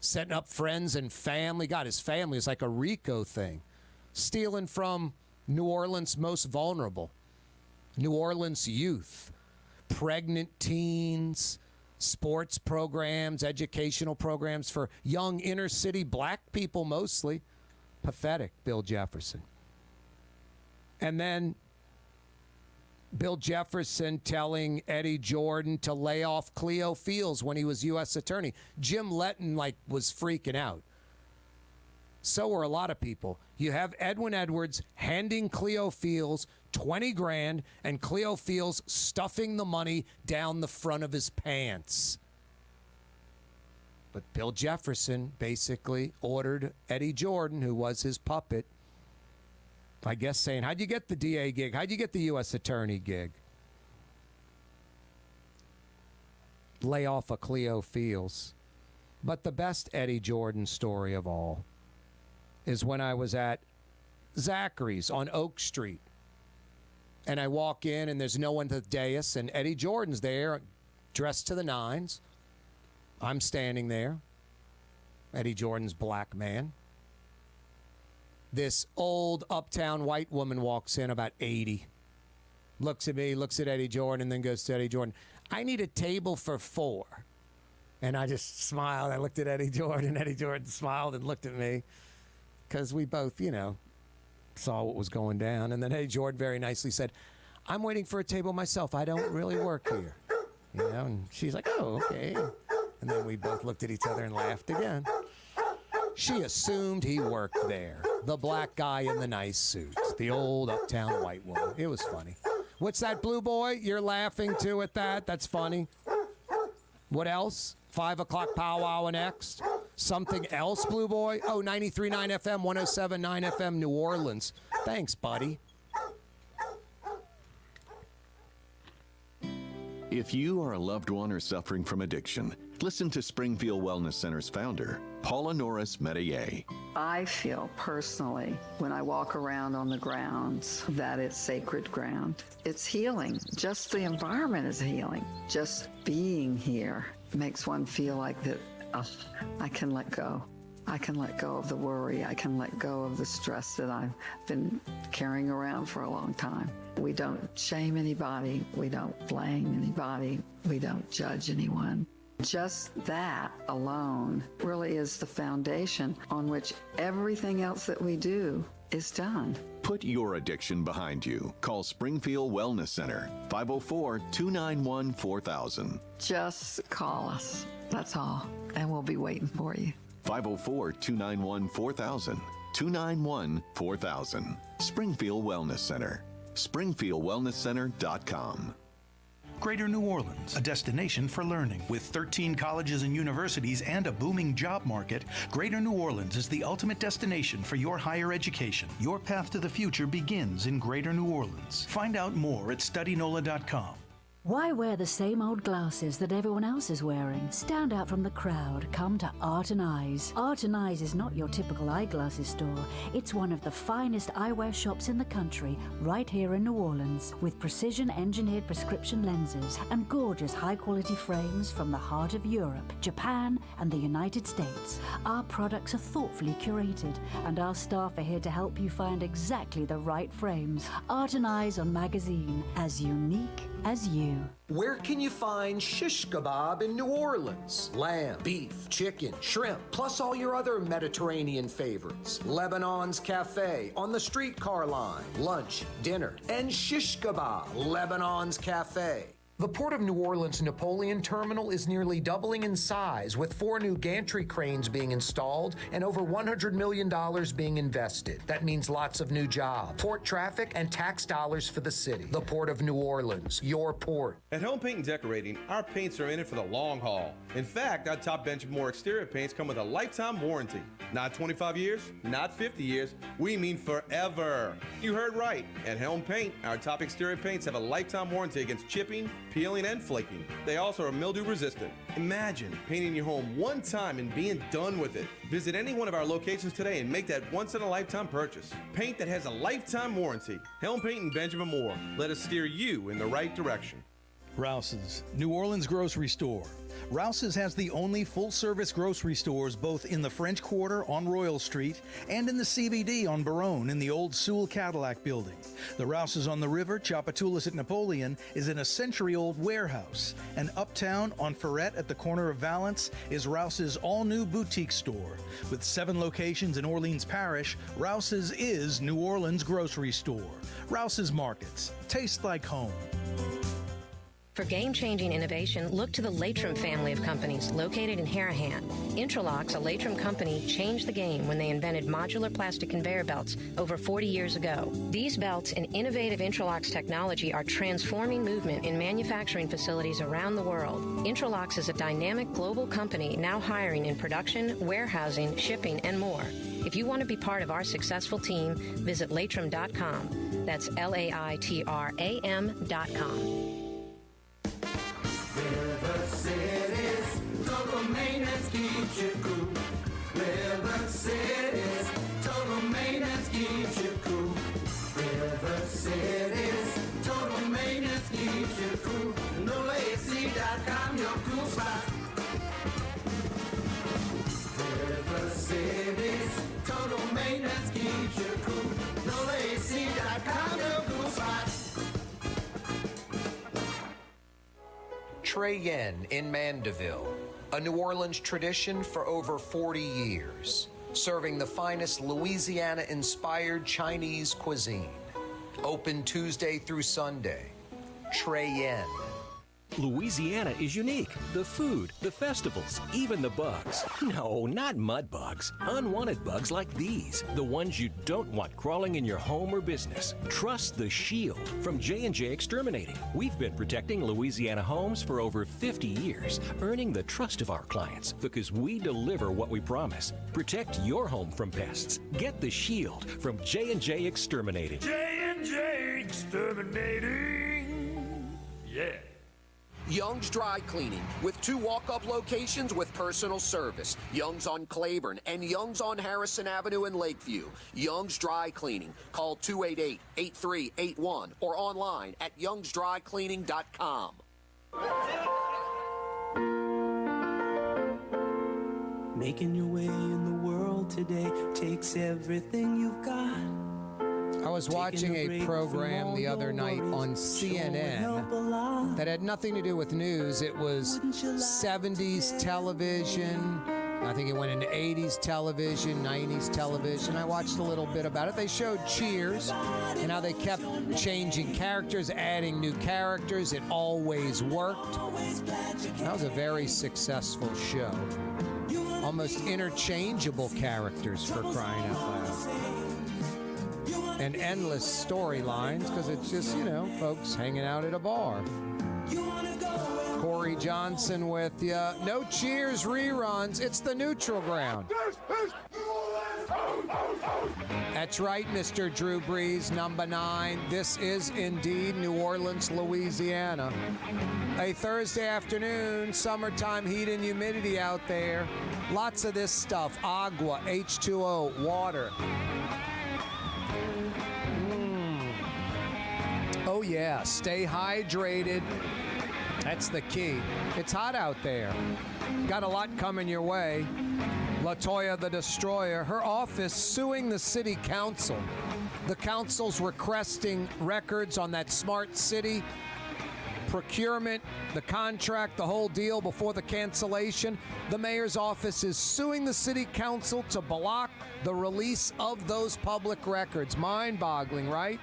Speaker 1: Setting up friends and family. God, his family is like a RICO thing. Stealing from New Orleans' most vulnerable. New Orleans youth. Pregnant teens. Sports programs, educational programs for young inner city black people mostly. Pathetic, Bill Jefferson. And then Bill Jefferson telling Eddie Jordan to lay off Cleo Fields when he was U.S. attorney. Jim Letton, was freaking out. So were a lot of people. You have Edwin Edwards handing Cleo Fields $20,000 and Cleo Fields stuffing the money down the front of his pants. But Bill Jefferson basically ordered Eddie Jordan, who was his puppet, I guess saying, how'd you get the DA gig? How'd you get the U.S. attorney gig? Lay off a Cleo Fields. But the best Eddie Jordan story of all is when I was at Zachary's on Oak Street. And I walk in, and there's no one at the dais, and Eddie Jordan's there, dressed to the nines. I'm standing there. Eddie Jordan's black man. This old uptown white woman walks in, about 80. Looks at me, looks at Eddie Jordan, and then goes to Eddie Jordan, I need a table for 4. And I just smiled. I looked at Eddie Jordan. Eddie Jordan smiled and looked at me because we both, you know, saw what was going down. And then Eddie Jordan very nicely said, I'm waiting for a table myself. I don't really work here. You know, and she's like, oh, okay. And then we both looked at each other and laughed again. She assumed he worked there. The black guy in the nice suit. The old uptown white woman. It was funny. What's that, Blue Boy? You're laughing too at that? That's funny. What else? 5 o'clock powwow next. Something else, Blue Boy? Oh, 93.9 FM, 107.9 FM, New Orleans. Thanks, buddy.
Speaker 18: If you or a loved one are suffering from addiction, listen to Springfield Wellness Center's founder, Paula Norris Metier.
Speaker 20: I feel personally, when I walk around on the grounds, that it's sacred ground. It's healing. Just the environment is healing. Just being here makes one feel like that, I can let go. I can let go of the worry. I can let go of the stress that I've been carrying around for a long time. We don't shame anybody. We don't blame anybody. We don't judge anyone. Just that alone really is the foundation on which everything else that we do is done.
Speaker 18: Put your addiction behind you. Call Springfield Wellness Center, 504-291-4000.
Speaker 20: Just call us. That's all. And we'll be waiting for you.
Speaker 18: 504-291-4000. 291-4000. Springfield Wellness Center. SpringfieldWellnessCenter.com.
Speaker 2: Greater New Orleans, a destination for learning. With 13 colleges and universities and a booming job market, Greater New Orleans is the ultimate destination for your higher education. Your path to the future begins in Greater New Orleans. Find out more at studynola.com.
Speaker 5: Why wear the same old glasses that everyone else is wearing? Stand out from the crowd. Come to Art and Eyes. Art and Eyes is not your typical eyeglasses store. It's one of the finest eyewear shops in the country, right here in New Orleans, with precision-engineered prescription lenses and gorgeous high-quality frames from the heart of Europe, Japan, and the United States. Our products are thoughtfully curated, and our staff are here to help you find exactly the right frames. Art and Eyes on Magazine, as unique as you.
Speaker 11: Where can you find shish kebab in New Orleans? Lamb, beef, chicken, shrimp, plus all your other Mediterranean favorites. Lebanon's Cafe on the streetcar line. Lunch, dinner, and shish kebab. Lebanon's Cafe. The Port of New Orleans Napoleon Terminal is nearly doubling in size, with 4 new gantry cranes being installed and over $100 million being invested. That means lots of new jobs, port traffic, and tax dollars for the city. The Port of New Orleans, your port.
Speaker 8: At Home Paint and Decorating, our paints are in it for the long haul. In fact, our top Benjamin Moore exterior paints come with a lifetime warranty. Not 25 years, not 50 years, we mean forever. You heard right. At Helm Paint, our top exterior paints have a lifetime warranty against chipping, peeling, and flaking. They also are mildew resistant. Imagine painting your home one time and being done with it. Visit any one of our locations today and make that once-in-a-lifetime purchase. Paint that has a lifetime warranty. Helm Paint and Benjamin Moore. Let us steer you in the right direction.
Speaker 2: Rouses, New Orleans grocery store. Rouses has the only full-service grocery stores both in the French Quarter on Royal Street and in the CBD on Baronne in the old Sewell Cadillac building. The Rouses on the River, Tchoupitoulas at Napoleon, is in a century-old warehouse. And uptown on Ferret at the corner of Valence is Rouses' all-new boutique store. With 7 locations in Orleans Parish, Rouses is New Orleans grocery store. Rouses Markets. Taste like home.
Speaker 7: For game-changing innovation, look to the Latrim family of companies located in Harahan. Intralox, a Latrim company, changed the game when they invented modular plastic conveyor belts over 40 years ago. These belts and innovative Intralox technology are transforming movement in manufacturing facilities around the world. Intralox is a dynamic global company now hiring in production, warehousing, shipping, and more. If you want to be part of our successful team, visit Latrim.com. That's LAITRAM.com.
Speaker 3: River City's total maintenance keeps you cool. River City's total maintenance keeps you cool. River City's total maintenance keeps you cool. NolaAC.com, your cool spot. River City's total maintenance keeps you cool. NolaAC.com, your cool spot.
Speaker 11: Trey Yen in Mandeville, a New Orleans tradition for over 40 years, serving the finest Louisiana-inspired Chinese cuisine. Open Tuesday through Sunday. Trey Yen.
Speaker 10: Louisiana is unique. The food, the festivals, even the bugs. No, not mud bugs. Unwanted bugs like these. The ones you don't want crawling in your home or business. Trust the Shield from J&J Exterminating. We've been protecting Louisiana homes for over 50 years, earning the trust of our clients because we deliver what we promise. Protect your home from pests. Get the Shield from J&J Exterminating.
Speaker 16: J&J Exterminating. Yeah.
Speaker 6: Young's Dry Cleaning, with 2 walk-up locations with personal service. Young's on Claiborne and Young's on Harrison Avenue in Lakeview. Young's Dry Cleaning. Call 288-8381 or online at youngsdrycleaning.com.
Speaker 3: Making your way in the world today takes everything you've got.
Speaker 1: I was watching a program the other night on CNN that had nothing to do with news. It was 70s television. I think it went into 80s television, 90s television. I watched a little bit about it. They showed Cheers and how they kept changing characters, adding new characters. It always worked. That was a very successful show. Almost interchangeable characters, for crying out loud. And endless storylines, because it's just, folks hanging out at a bar. Corey Johnson with you. No Cheers reruns. It's the neutral ground. That's right, Mr. Drew Brees, number 9. This is indeed New Orleans, Louisiana. A Thursday afternoon, summertime heat and humidity out there. Lots of this stuff. Agua, H2O, water. Oh, yeah. Stay hydrated. That's the key. It's hot out there. Got a lot coming your way. LaToya the Destroyer, her office suing the city council. The council's requesting records on that smart city procurement, the contract, the whole deal before the cancellation. The mayor's office is suing the city council to block the release of those public records. Mind-boggling, right?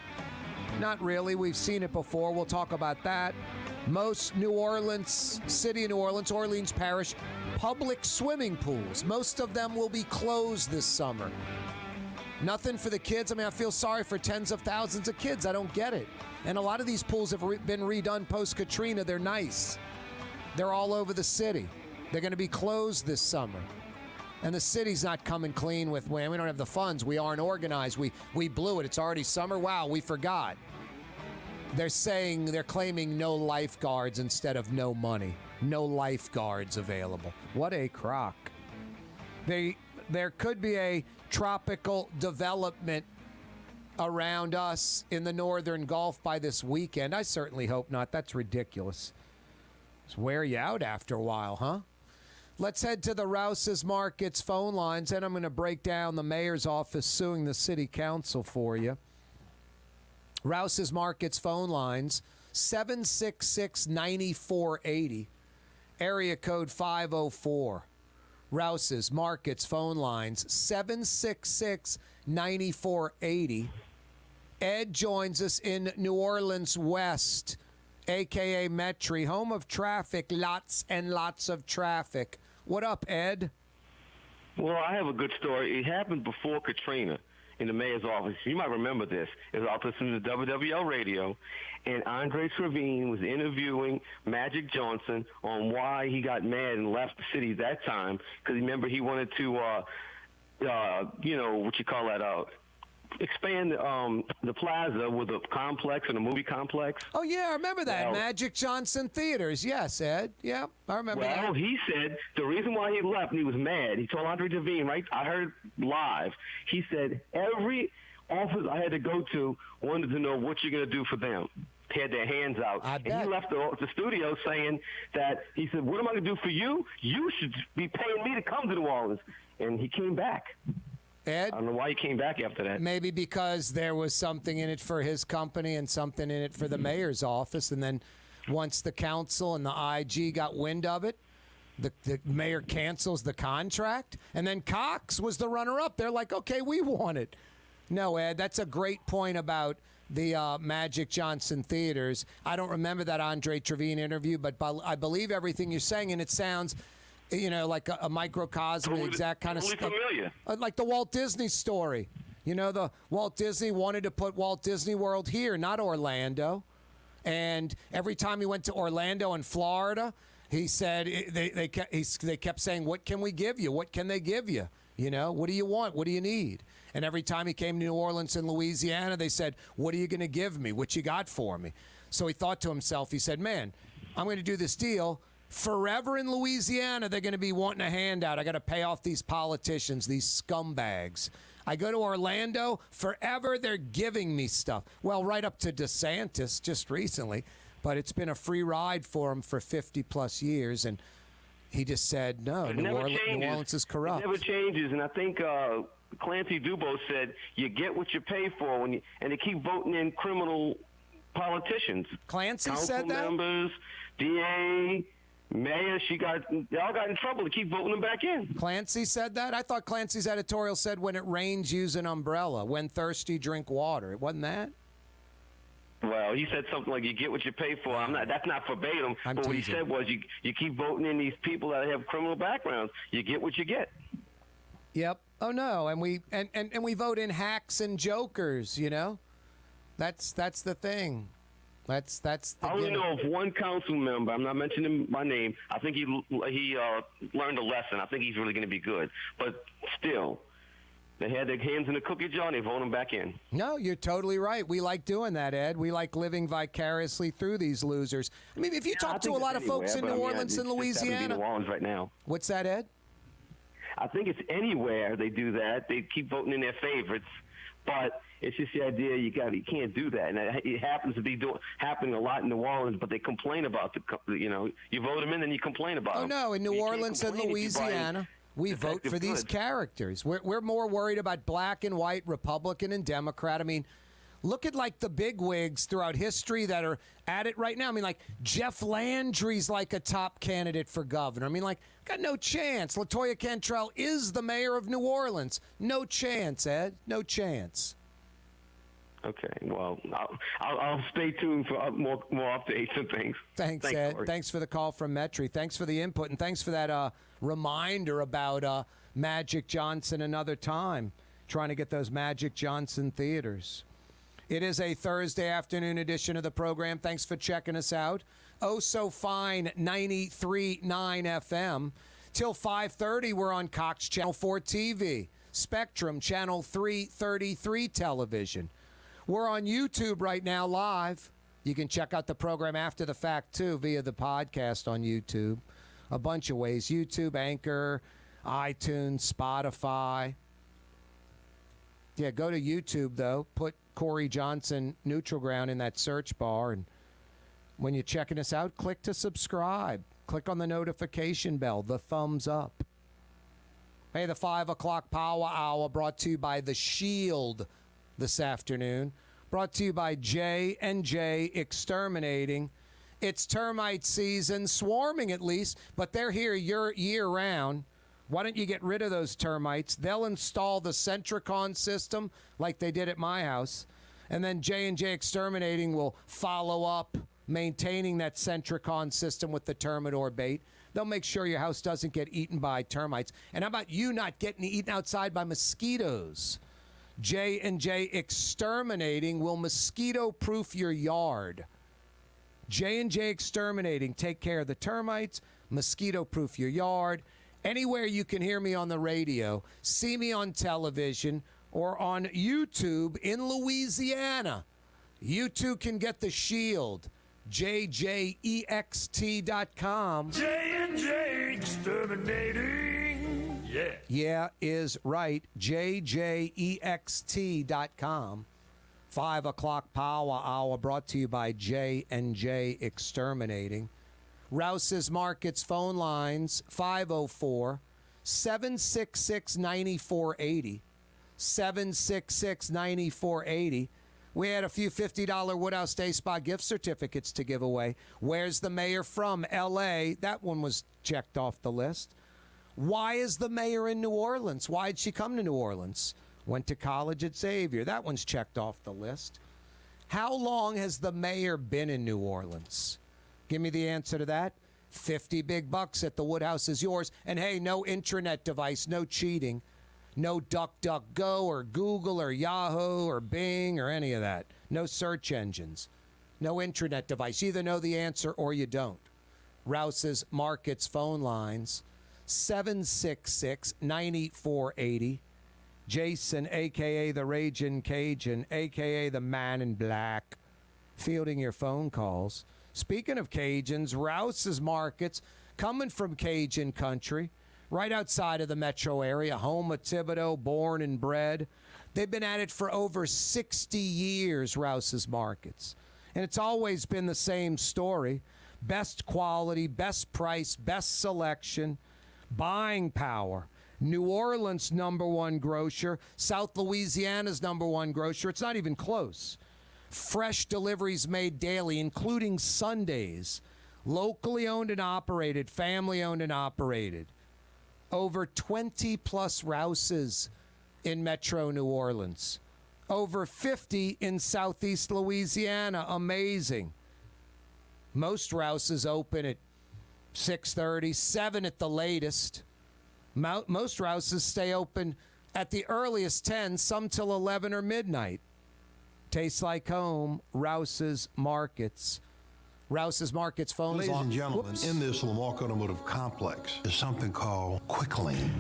Speaker 1: Not really. We've seen it before. We'll talk about that. Most New Orleans, city of New Orleans, Orleans Parish, public swimming pools. Most of them will be closed this summer. Nothing for the kids. I mean, I feel sorry for tens of thousands of kids. I don't get it. And a lot of these pools have been redone post-Katrina. They're nice. They're all over the city. They're going to be closed this summer. And the city's not coming clean with, we don't have the funds. We aren't organized. We blew it. It's already summer. Wow, we forgot. They're claiming no lifeguards instead of no money. No lifeguards available. What a crock. There could be a tropical development around us in the northern Gulf by this weekend. I certainly hope not. That's ridiculous. Just wear you out after a while, huh? Let's head to the Rouses Markets phone lines, and I'm going to break down the mayor's office suing the city council for you. Rouses Markets phone lines, 766-9480, area code 504. Rouses Markets phone lines, 766-9480. Ed joins us in New Orleans West, a.k.a. Metri, home of traffic, lots and lots of traffic. What up, Ed?
Speaker 21: Well, I have a good story. It happened before Katrina in the mayor's office. You might remember this. It was off listening to WWL radio, and Andre Trevine was interviewing Magic Johnson on why he got mad and left the city that time, because remember he wanted to, expand the plaza with a complex and a movie complex.
Speaker 1: Oh, yeah, I remember that. Magic Johnson Theaters. Yes, Ed. Yeah, I remember that.
Speaker 21: Well, he said the reason why he left, and he was mad, he told Andre Devine, right? I heard live. He said, every office I had to go to wanted to know what you're going to do for them. They had their hands out. And he left the studio saying that, he said, what am I going to do for you? You should be paying me to come to New Orleans. And he came back.
Speaker 1: Ed?
Speaker 21: I don't know why he came back after that.
Speaker 1: Maybe because there was something in it for his company and something in it for the mayor's office. And then once the council and the IG got wind of it, the mayor cancels the contract. And then Cox was the runner-up. They're like, okay, we want it. No, Ed, that's a great point about the Magic Johnson Theaters. I don't remember that Andre Trevine interview, but I believe everything you're saying, and it sounds like a microcosm, the exact kind of stuff. Like the Walt Disney story. The Walt Disney wanted to put Walt Disney World here, not Orlando. And every time he went to Orlando and Florida, he said, they kept saying, what can we give you? What can they give you? What do you want? What do you need? And every time he came to New Orleans and Louisiana, they said, what are you going to give me? What you got for me? So he thought to himself, he said, man, I'm going to do this deal. Forever in Louisiana, they're going to be wanting a handout. I got to pay off these politicians, these scumbags. I go to Orlando, forever they're giving me stuff. Well, right up to DeSantis just recently, but it's been a free ride for him for 50-plus years, and he just said, no, New Orleans is corrupt.
Speaker 21: It never changes, and I think Clancy Dubose said, you get what you pay for, and they keep voting in criminal politicians.
Speaker 1: Clancy
Speaker 21: Council
Speaker 1: said that?
Speaker 21: members, DA, Mayor, they all got in trouble to keep voting them back in.
Speaker 1: Clancy said that? I thought Clancy's editorial said when it rains, use an umbrella. When thirsty, drink water. It wasn't that?
Speaker 21: Well, he said something like, you get what you pay for. That's not verbatim, but what he said was, you keep voting in these people that have criminal backgrounds. You get what you get.
Speaker 1: Yep. Oh, no. And we vote in hacks and jokers, you know? That's the thing. That's the
Speaker 21: I only know of one council member. I'm not mentioning my name. I think he learned a lesson. I think he's really going to be good. But still, they had their hands in the cookie jar and they vote him back in.
Speaker 1: No, you're totally right. We like doing that, Ed. We like living vicariously through these losers. I mean, if you talk to a lot of folks in New Orleans and Louisiana.
Speaker 21: New Orleans right now.
Speaker 1: What's that, Ed?
Speaker 21: I think it's anywhere they do that. They keep voting in their favorites. But it's just the idea you can't do that, and it happens to be happening a lot in New Orleans. But they complain about you vote them in, and you complain about them.
Speaker 1: Oh no, in New Orleans and Louisiana, we vote for these characters. We're more worried about black and white, Republican and Democrat. I mean, look at like the bigwigs throughout history that are at it right now. I mean, like Jeff Landry's like a top candidate for governor. I mean, like got no chance. Latoya Cantrell is the mayor of New Orleans. No chance, Ed. No chance.
Speaker 21: Okay, well, I'll stay tuned for more updates and things.
Speaker 1: Thanks, Ed. Corey. Thanks for the call from Metri. Thanks for the input, and thanks for that reminder about Magic Johnson another time, trying to get those Magic Johnson theaters. It is a Thursday afternoon edition of the program. Thanks for checking us out. Oh So Fine 93.9 FM. Till 5:30, we're on Cox Channel 4 TV, Spectrum Channel 333 television. We're on YouTube right now live. You can check out the program after the fact, too, via the podcast on YouTube. A bunch of ways. YouTube, Anchor, iTunes, Spotify. Yeah, go to YouTube, though. Put Corey Johnson Neutral Ground in that search bar. And when you're checking us out, click to subscribe. Click on the notification bell, the thumbs up. Hey, the 5 o'clock Power Hour brought to you by The Shield this afternoon. Brought to you by J&J Exterminating. It's termite season, swarming at least, but they're here year-round. Why don't you get rid of those termites? They'll install the Centricon system like they did at my house, and then J&J Exterminating will follow up maintaining that Centricon system with the Termidor bait. They'll make sure your house doesn't get eaten by termites. And how about you not getting eaten outside by mosquitoes? J&J Exterminating will mosquito-proof your yard. J&J Exterminating. Take care of the termites, mosquito-proof your yard. Anywhere you can hear me on the radio, see me on television, or on YouTube in Louisiana. You too can get The Shield. JJEXT.com.
Speaker 3: J&J Exterminating. Yeah.
Speaker 1: Yeah is right. JJEXT.com. 5 o'clock Power Hour brought to you by J&J Exterminating. Rouses Markets phone lines 504-766-9480. 766-9480. We had a few $50 Woodhouse Day Spa gift certificates to give away. Where's the mayor from? L.A. That one was checked off the list. Why is the mayor in New Orleans? Why did she come to New Orleans? Went to college at Xavier. That one's checked off the list. How long has the mayor been in New Orleans? Give me the answer to that. 50 big bucks at the Woodhouse is yours. And hey, no intranet device, no cheating. No DuckDuckGo or Google or Yahoo or Bing or any of that. No search engines. No intranet device. You either know the answer or you don't. Rouses Markets phone lines 766-9480. Jason, a.k.a. the Ragin' Cajun, a.k.a. the Man in Black, fielding your phone calls. Speaking of Cajuns, Rouses Markets, coming from Cajun country, right outside of the metro area, home of Thibodeau, born and bred. They've been at it for over 60 years, Rouses Markets. And it's always been the same story. Best quality, best price, best selection, buying power. New Orleans' #1 grocer, South Louisiana's #1 grocer. It's not even close. Fresh deliveries made daily, including Sundays. Locally owned and operated, family owned and operated. Over 20 plus Rouses in Metro New Orleans. Over 50 in Southeast Louisiana. Amazing. Most Rouses open at 6:30, 7 at the latest. Most Rouses stay open at the earliest 10, some till 11 or midnight. Tastes like home. Rouses Markets. Rouses Markets phones.
Speaker 4: Ladies and gentlemen, in this Lamarck Automotive Complex is something called Quick Lane.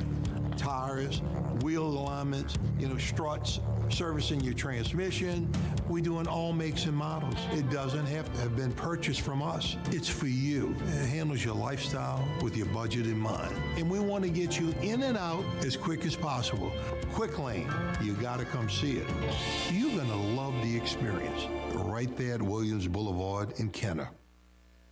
Speaker 4: Tires, wheel alignments, struts, servicing your transmission. We do in all makes and models. It doesn't have to have been purchased from us. It's for you. It handles your lifestyle with your budget in mind. And we want to get you in and out as quick as possible. Quick Lane, you got to come see it. You're going to love the experience. Right there at Williams Boulevard in Kenner.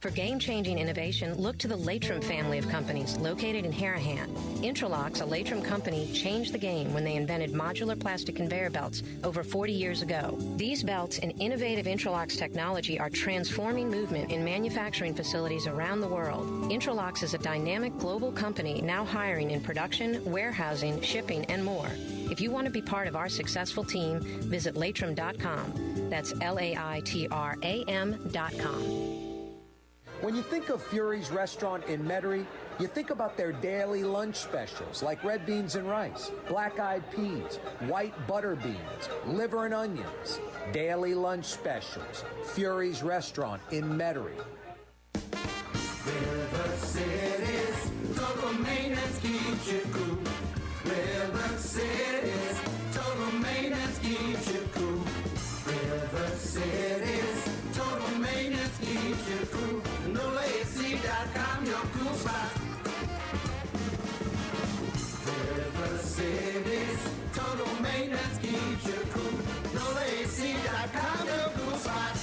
Speaker 7: For game-changing innovation, look to the Latrim family of companies located in Harahan. Intralox, a Latrim company, changed the game when they invented modular plastic conveyor belts over 40 years ago. These belts and innovative Intralox technology are transforming movement in manufacturing facilities around the world. Intralox is a dynamic global company now hiring in production, warehousing, shipping, and more. If you want to be part of our successful team, visit Latrim.com. That's LAITRAM.com.
Speaker 11: When you think of Fury's restaurant in Metairie, you think about their daily lunch specials like red beans and rice, black-eyed peas, white butter beans, liver and onions. Daily lunch specials. Fury's restaurant in Metairie.
Speaker 3: River City's total maintenance keeps you cool. River City's total maintenance keeps you cool. River City's total maintenance keeps you cool. NolaAC.com, your cool spot. River City's total maintenance keeps you cool. NolaAC.com, your cool spot.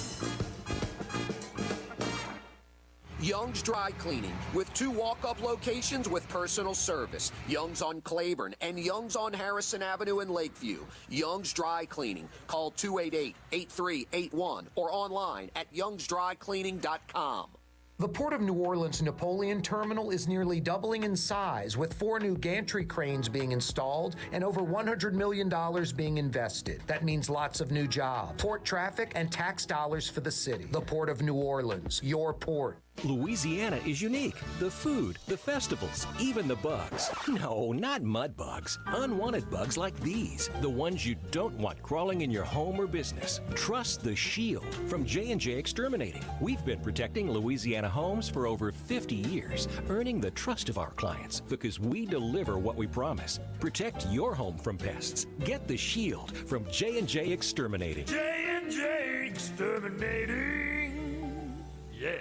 Speaker 6: Young's Dry Cleaning, with 2 walk-up locations with personal service. Young's on Claiborne and Young's on Harrison Avenue in Lakeview. Young's Dry Cleaning. Call 288-8381 or online at youngsdrycleaning.com.
Speaker 11: The Port of New Orleans Napoleon Terminal is nearly doubling in size, with 4 new gantry cranes being installed and over $100 million being invested. That means lots of new jobs, port traffic, and tax dollars for the city. The Port of New Orleans, your port.
Speaker 10: Louisiana is unique. The food, the festivals, even the bugs. No, not mud bugs. Unwanted bugs like these. The ones you don't want crawling in your home or business. Trust the Shield from J&J Exterminating. We've been protecting Louisiana homes for over 50 years, earning the trust of our clients because we deliver what we promise. Protect your home from pests. Get the Shield from J&J Exterminating.
Speaker 3: J&J Exterminating. Yeah.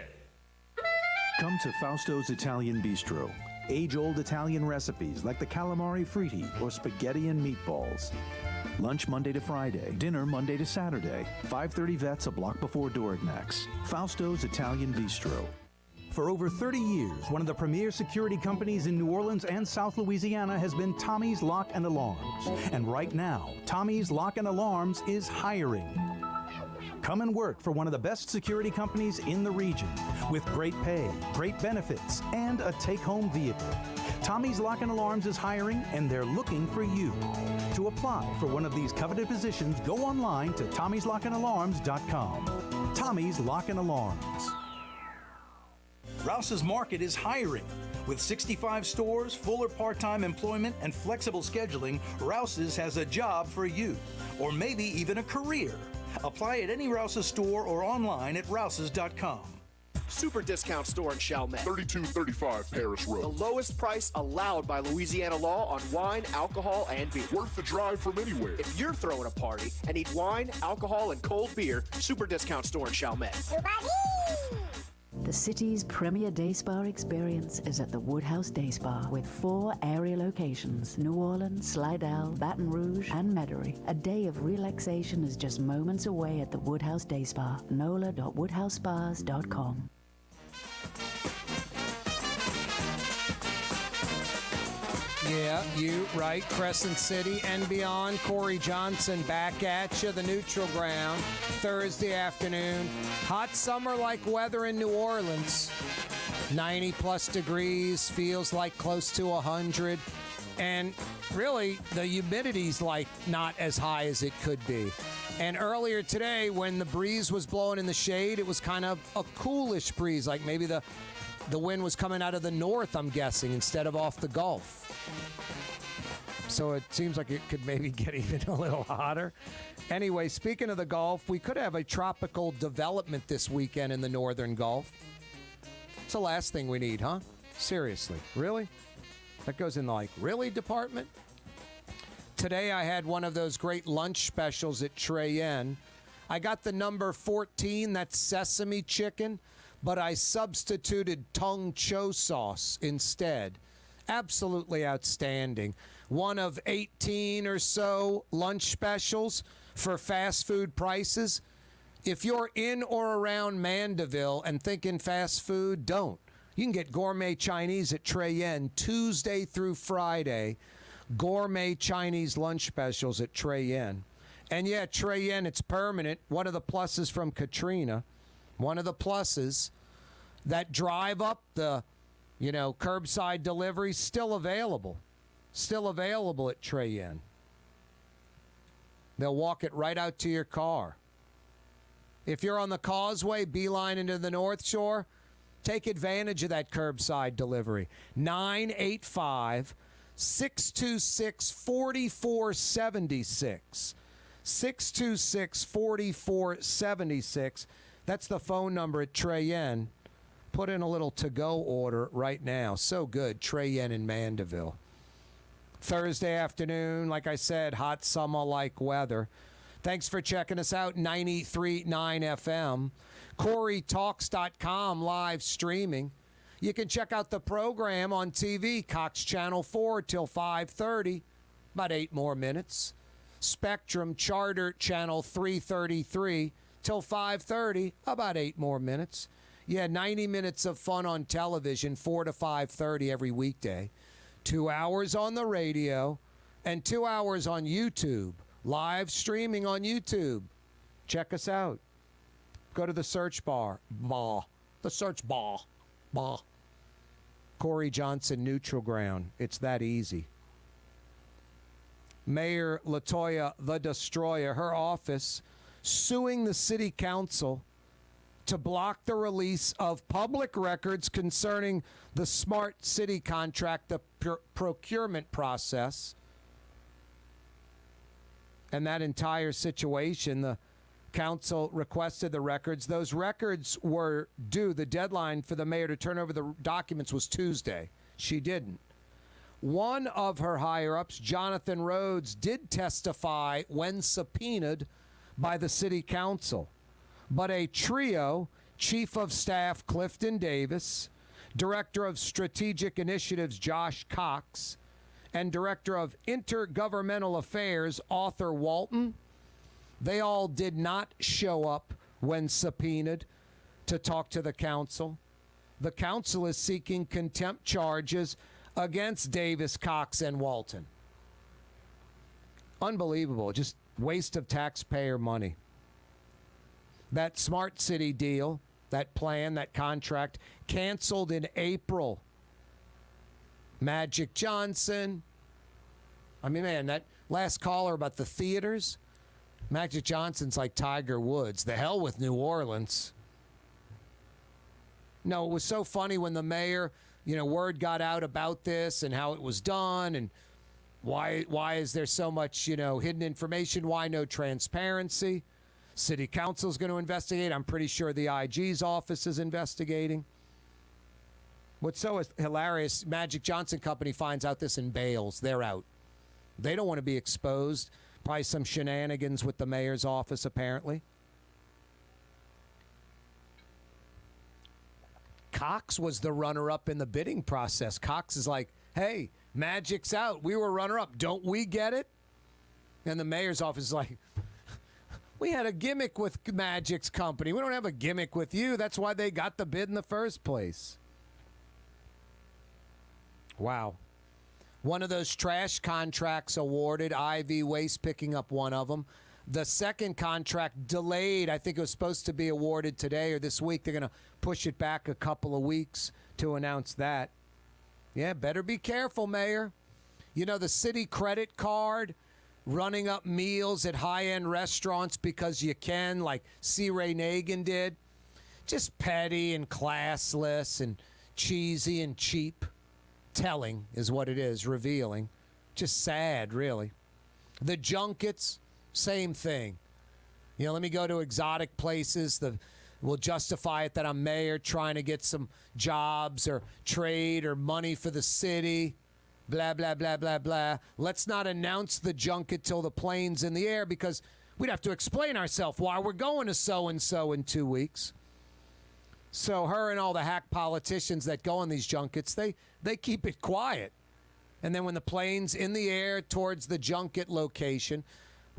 Speaker 14: Come to Fausto's Italian Bistro. Age-old Italian recipes like the calamari fritti or spaghetti and meatballs. Lunch Monday to Friday, dinner Monday to Saturday. 530 Vets, a block before Dorignax. Fausto's Italian Bistro. For over 30 years, one of the premier security companies in New Orleans and South Louisiana has been Tommy's Lock and Alarms. And right now, Tommy's Lock and Alarms is hiring. Come and work for one of the best security companies in the region with great pay, great benefits, and a take-home vehicle. Tommy's Lock and Alarms is hiring, and they're looking for you. To apply for one of these coveted positions, go online to tommy'slockанdalarms.com. Tommy's Lock and Alarms.
Speaker 2: Rouses Market is hiring. With 65 stores, full or part-time employment, and flexible scheduling, Rouses has a job for you, or maybe even a career. Apply at any Rouses store or online at rouses.com.
Speaker 9: Super discount store in Chalmette.
Speaker 13: 3235 Paris Road.
Speaker 9: The lowest price allowed by Louisiana law on wine, alcohol, and beer.
Speaker 13: Worth the drive from anywhere.
Speaker 9: If you're throwing a party and need wine, alcohol, and cold beer, super discount store in Chalmette.
Speaker 5: The city's premier day spa experience is at the Woodhouse Day Spa with 4 area locations: New Orleans, Slidell, Baton Rouge, and Metairie. A day of relaxation is just moments away at the Woodhouse Day Spa. NOLA.woodhousespas.com.
Speaker 1: Yeah, you right. Crescent City and beyond. Corey Johnson back at you. The neutral ground. Thursday afternoon. Hot summer-like weather in New Orleans. 90-plus degrees. Feels like close to 100. And really, the humidity's like not as high as it could be. And earlier today, when the breeze was blowing in the shade, it was kind of a coolish breeze. Like maybe the wind was coming out of the north, I'm guessing, instead of off the Gulf. So it seems like it could maybe get even a little hotter. Anyway, speaking of the Gulf, we could have a tropical development this weekend in the northern Gulf. It's the last thing we need, huh? Seriously. Really? That goes in the really department? Today I had one of those great lunch specials at Treyen. I got the number 14, that's sesame chicken, but I substituted tung cho sauce instead. Absolutely outstanding. One of 18 or so lunch specials for fast food prices. If you're in or around Mandeville and thinking fast food, don't. You can get gourmet Chinese at Treyen Tuesday through Friday. Gourmet Chinese lunch specials at Treyen. And yeah, Treyen, it's permanent. One of the pluses from Katrina. One of the pluses. That drive up, the curbside delivery, still available. Still available at Treyen. They'll walk it right out to your car. If you're on the Causeway, beeline into the North Shore, take advantage of that curbside delivery. 985-626-4476. 626-4476. That's the phone number at Treyen. Put in a little to-go order right now. So good. Treyen in Mandeville. Thursday afternoon, like I said, hot summer-like weather. Thanks for checking us out, 93.9 FM. CoreyTalks.com live streaming. You can check out the program on TV, Cox Channel 4 till 5:30, about 8 more minutes. Spectrum Charter Channel 333 till 5:30, about 8 more minutes. Yeah, 90 minutes of fun on television, 4 to 5:30 every weekday. 2 hours on the radio and 2 hours on YouTube. Live streaming on YouTube. Check us out. Go to the search bar. The search bar. Corey Johnson, Neutral Ground. It's that easy. Mayor LaToya the Destroyer, her office, suing the city council to block the release of public records concerning the Smart City contract, the procurement process. And that entire situation, the council requested the records. Those records were due. The deadline for the mayor to turn over the documents was Tuesday. She didn't. One of her higher-ups, Jonathan Rhodes, did testify when subpoenaed by the city council. But a trio, Chief of Staff Clifton Davis, Director of Strategic Initiatives Josh Cox, and Director of Intergovernmental Affairs Arthur Walton, they all did not show up when subpoenaed to talk to the council. The council is seeking contempt charges against Davis, Cox, and Walton. Unbelievable. Just waste of taxpayer money. That Smart City deal, that plan, that contract, canceled in April. Magic Johnson. I mean, man, that last caller about the theaters, Magic Johnson's like Tiger Woods. The hell with New Orleans. No, it was so funny when the mayor, word got out about this and how it was done and why is there so much, hidden information? Why no transparency? City Council's going to investigate. I'm pretty sure the IG's office is investigating. What's so hilarious, Magic Johnson Company finds out this and bails. They're out. They don't want to be exposed. Probably some shenanigans with the mayor's office, apparently. Cox was the runner-up in the bidding process. Cox is like, hey, Magic's out. We were runner-up. Don't we get it? And the mayor's office is like, we had a gimmick with Magic's company. We don't have a gimmick with you. That's why they got the bid in the first place. Wow. One of those trash contracts awarded, IV Waste picking up one of them. The second contract delayed. I think it was supposed to be awarded today or this week. They're going to push it back a couple of weeks to announce that. Yeah, better be careful, Mayor. You know, the city credit card, running up meals at high-end restaurants because you can, like C. Ray Nagin did. Just petty and classless and cheesy and cheap. Telling is what it is, revealing. Just sad, really. The junkets, same thing. You know, let me go to exotic places. We'll justify it that I'm mayor trying to get some jobs or trade or money for the city. Blah, blah, blah, blah, blah. Let's not announce the junket till the plane's in the air because we'd have to explain ourselves why we're going to so-and-so in 2 weeks. So her and all the hack politicians that go on these junkets, they keep it quiet. And then when the plane's in the air towards the junket location,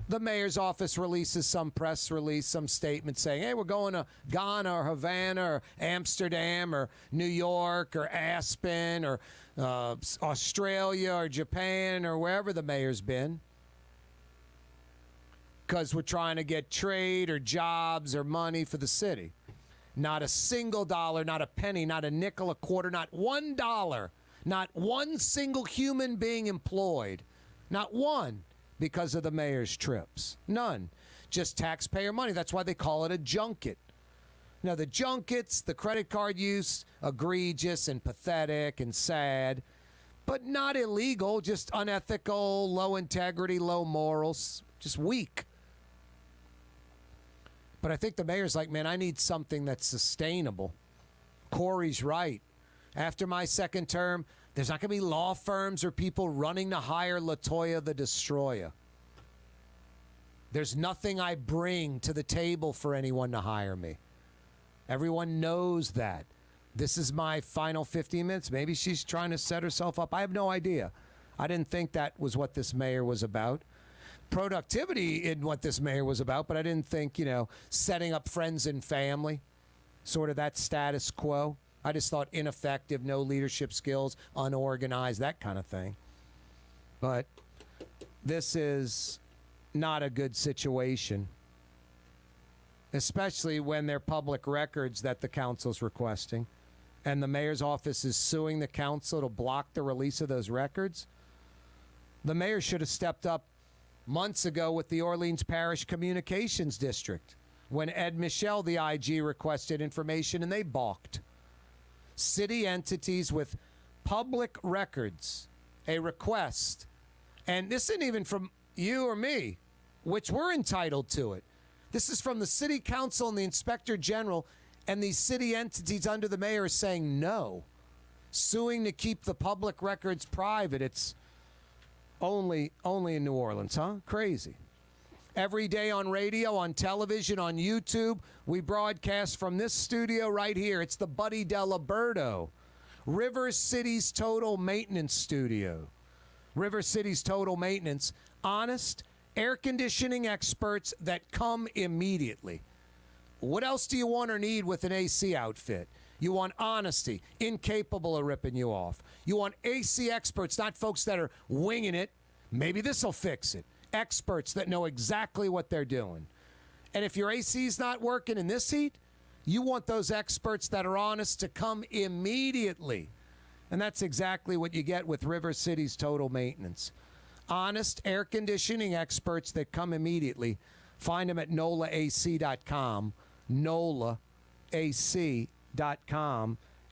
Speaker 1: the mayor's office releases some press release, some statement saying, hey, we're going to Ghana or Havana or Amsterdam or New York or Aspen or Australia or Japan or wherever the mayor's been. Because we're trying to get trade or jobs or money for the city. Not a single dollar, not a penny, not a nickel, a quarter, not $1. Not one single human being employed. Not one. Because of the mayor's trips. None. Just taxpayer money. That's why they call it a junket. Now, the junkets, the credit card use, egregious and pathetic and sad, but not illegal, just unethical, low integrity, low morals, just weak. But I think the mayor's like, man, I need something that's sustainable. Corey's right. After my second term, there's not going to be law firms or people running to hire LaToya the Destroyer. There's nothing I bring to the table for anyone to hire me. Everyone knows that. This is my final 15 minutes. Maybe she's trying to set herself up. I have no idea. I didn't think that was what this mayor was about. Productivity in what this mayor was about, but I didn't think, setting up friends and family, sort of that status quo. I just thought ineffective, no leadership skills, unorganized, that kind of thing. But this is not a good situation, especially when they're public records that the council's requesting, and the mayor's office is suing the council to block the release of those records. The mayor should have stepped up months ago with the Orleans Parish Communications District when Ed Michel, the IG, requested information and they balked. City entities with public records, a request, and this isn't even from you or me, which we're entitled to it. This is from the city council and the inspector general, and these city entities under the mayor are saying no, suing to keep the public records private. It's only in New Orleans, huh? Crazy. Every day on radio, on television, on YouTube, we broadcast from this studio right here. It's the Buddy Delaberto, River City's Total Maintenance Studio. River City's Total Maintenance, honest air conditioning experts that come immediately. What else do you want or need with an AC outfit? You want honesty, incapable of ripping you off. You want AC experts, not folks that are winging it. Maybe this will fix it. Experts that know exactly what they're doing. And if your AC's not working in this heat, you want those experts that are honest to come immediately. And that's exactly what you get with River City's Total Maintenance. Honest air conditioning experts that come immediately. Find them at NOLAAC.com. NOLAAC.com.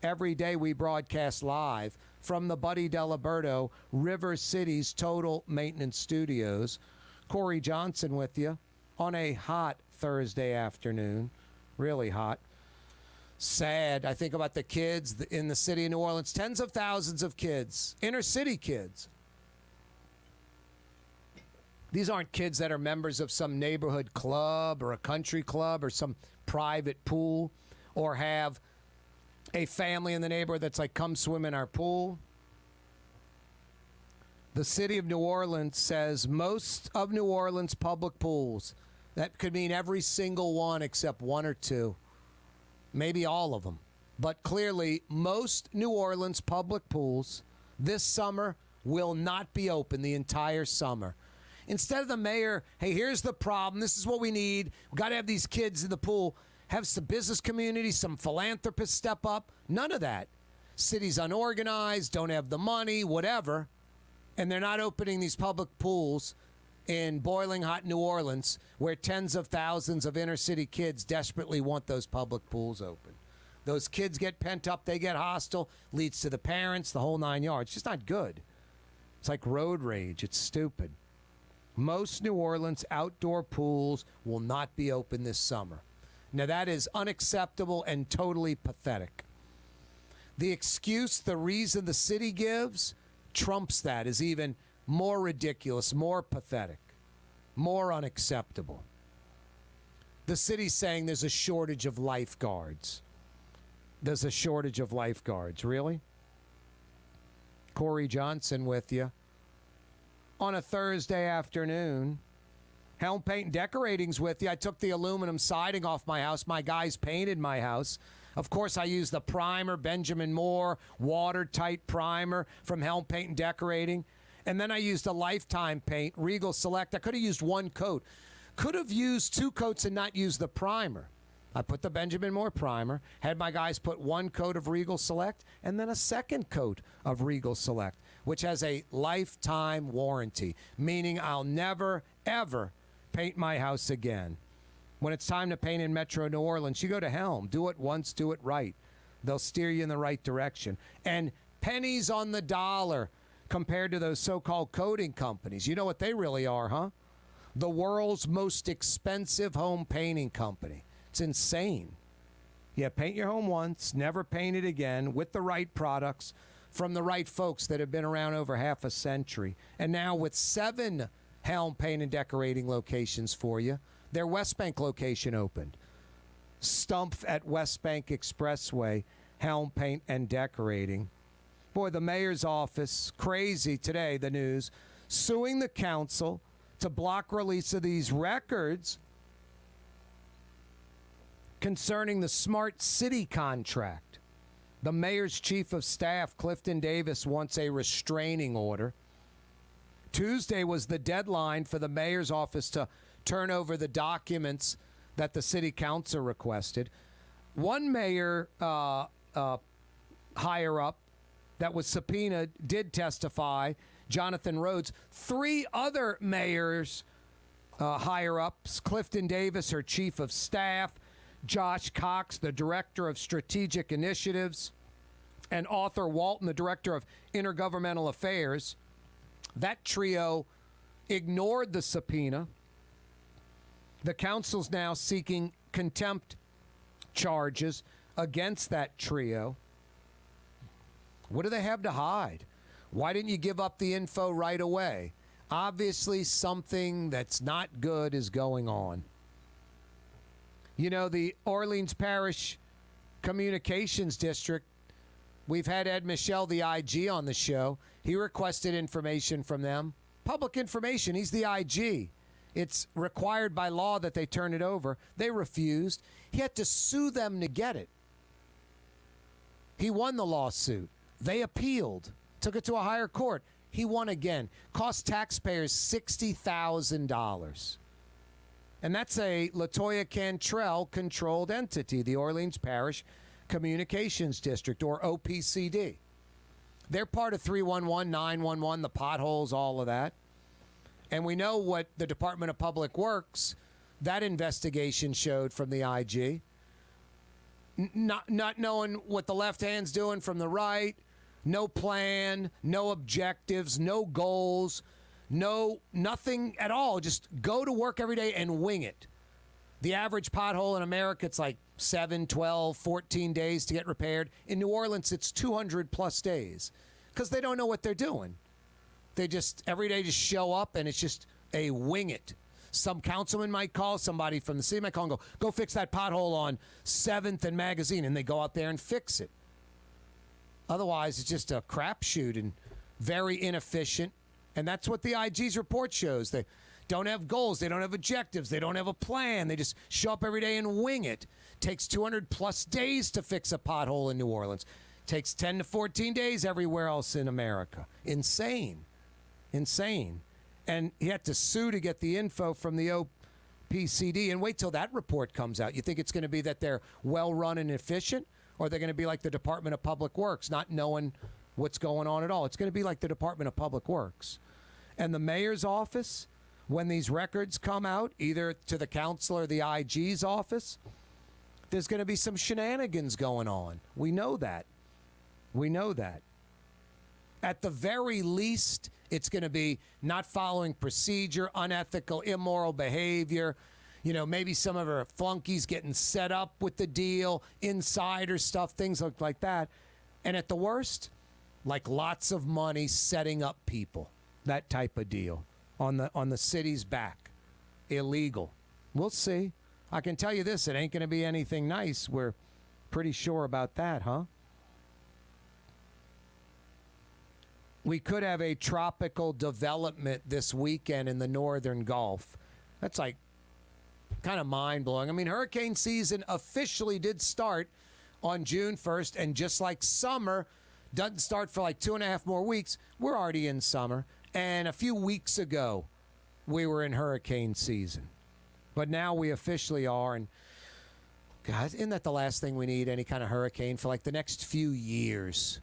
Speaker 1: Every day we broadcast live from the Buddy Delaberto, River City's Total Maintenance Studios. Corey Johnson with you on a hot Thursday afternoon. Really hot. Sad. I think about the kids in the city of New Orleans. Tens of thousands of kids. Inner city kids. These aren't kids that are members of some neighborhood club or a country club or some private pool or have a family in the neighborhood that's like, come swim in our pool. The city of New Orleans says most of New Orleans public pools, that could mean every single one except one or two, maybe all of them. But clearly, most New Orleans public pools this summer will not be open the entire summer. Instead of the mayor, hey, here's the problem. This is what we need. We've got to have these kids in the pool. Have some business community, some philanthropists step up. None of that. City's unorganized, don't have the money, whatever. And they're not opening these public pools in boiling hot New Orleans where tens of thousands of inner city kids desperately want those public pools open. Those kids get pent up, they get hostile, leads to the parents, the whole 9 yards. It's just not good. It's like road rage. It's stupid. Most New Orleans outdoor pools will not be open this summer. Now, that is unacceptable and totally pathetic. The excuse, the reason the city gives, trumps that, is even more ridiculous, more pathetic, more unacceptable. The city's saying there's a shortage of lifeguards. There's a shortage of lifeguards. Really? Corey Johnson with you. On a Thursday afternoon, Helm Paint and Decorating's with you. I took the aluminum siding off my house. My guys painted my house. Of course, I used the primer, Benjamin Moore, watertight primer from Helm Paint and Decorating. And then I used a Lifetime paint, Regal Select. I could have used one coat. Could have used two coats and not used the primer. I put the Benjamin Moore primer, had my guys put one coat of Regal Select, and then a second coat of Regal Select, which has a lifetime warranty, meaning I'll never, ever paint my house again. When it's time to paint in Metro New Orleans, you go to Helm. Do it once, do it right. They'll steer you in the right direction. And pennies on the dollar compared to those so-called coating companies. You know what they really are, huh? The world's most expensive home painting company. It's insane. Yeah, paint your home once, never paint it again, with the right products from the right folks that have been around over half a century. And now with 7 Helm Paint and Decorating locations for you, their West Bank location opened. Stumpf at West Bank Expressway, Helm Paint and Decorating. Boy, the mayor's office, crazy today, the news, suing the council to block release of these records concerning the Smart City contract. The mayor's chief of staff, Clifton Davis, wants a restraining order. Tuesday was the deadline for the mayor's office to turn over the documents that the city council requested. One mayor higher up that was subpoenaed did testify, Jonathan Rhodes. 3 other mayors higher ups, Clifton Davis, her chief of staff, Josh Cox, the director of strategic initiatives, and Arthur Walton, the director of intergovernmental affairs. That trio ignored the subpoena. The council's now seeking contempt charges against that trio. What do they have to hide? Why didn't you give up the info right away? Obviously, something that's not good is going on. You know, the Orleans Parish Communications District, we've had Ed Michel, the IG, on the show. He requested information from them. Public information. He's the IG. It's required by law that they turn it over. They refused. He had to sue them to get it. He won the lawsuit. They appealed. Took it to a higher court. He won again. Cost taxpayers $60,000. And that's a Latoya Cantrell-controlled entity, the Orleans Parish Communications District, or OPCD. They're part of 311, 911, the potholes, all of that. And we know what the Department of Public Works, that investigation showed from the IG. Not knowing what the left hand's doing from the right, no plan, no objectives, no goals, nothing at all. Just go to work every day and wing it. The average pothole in America, it's like 7, 12, 14 days to get repaired. In New Orleans, it's 200 plus days because they don't know what they're doing. They just, every day, just show up and it's just a wing it. Some councilman might call, somebody from the city might call and go fix that pothole on 7th and Magazine, and they go out there and fix it. Otherwise, it's just a crapshoot and very inefficient. And that's what the IG's report shows. They don't have goals. They don't have objectives. They don't have a plan. They just show up every day and wing it. Takes 200-plus days to fix a pothole in New Orleans. Takes 10 to 14 days everywhere else in America. Insane. And he had to sue to get the info from the OPCD. And wait till that report comes out. You think it's going to be that they're well-run and efficient? Or they're going to be like the Department of Public Works, not knowing what's going on at all? It's going to be like the Department of Public Works. And the mayor's office, when these records come out, either to the council or the IG's office, there's going to be some shenanigans going on. We know that. At the very least, it's going to be not following procedure, unethical, immoral behavior. You know, maybe some of our flunkies getting set up with the deal, insider stuff, things like that. And at the worst, like lots of money setting up people. That type of deal on the city's back. Illegal. We'll see. I can tell you this, it ain't going to be anything nice. We're pretty sure about that, huh? We could have a tropical development this weekend in the northern Gulf. That's like kind of mind-blowing. I mean, hurricane season officially did start on June 1st, and just like summer doesn't start for like 2.5 more weeks, we're already in summer. And a few weeks ago, we were in hurricane season. But now we officially are. And, guys, isn't that the last thing we need, any kind of hurricane, for like the next few years?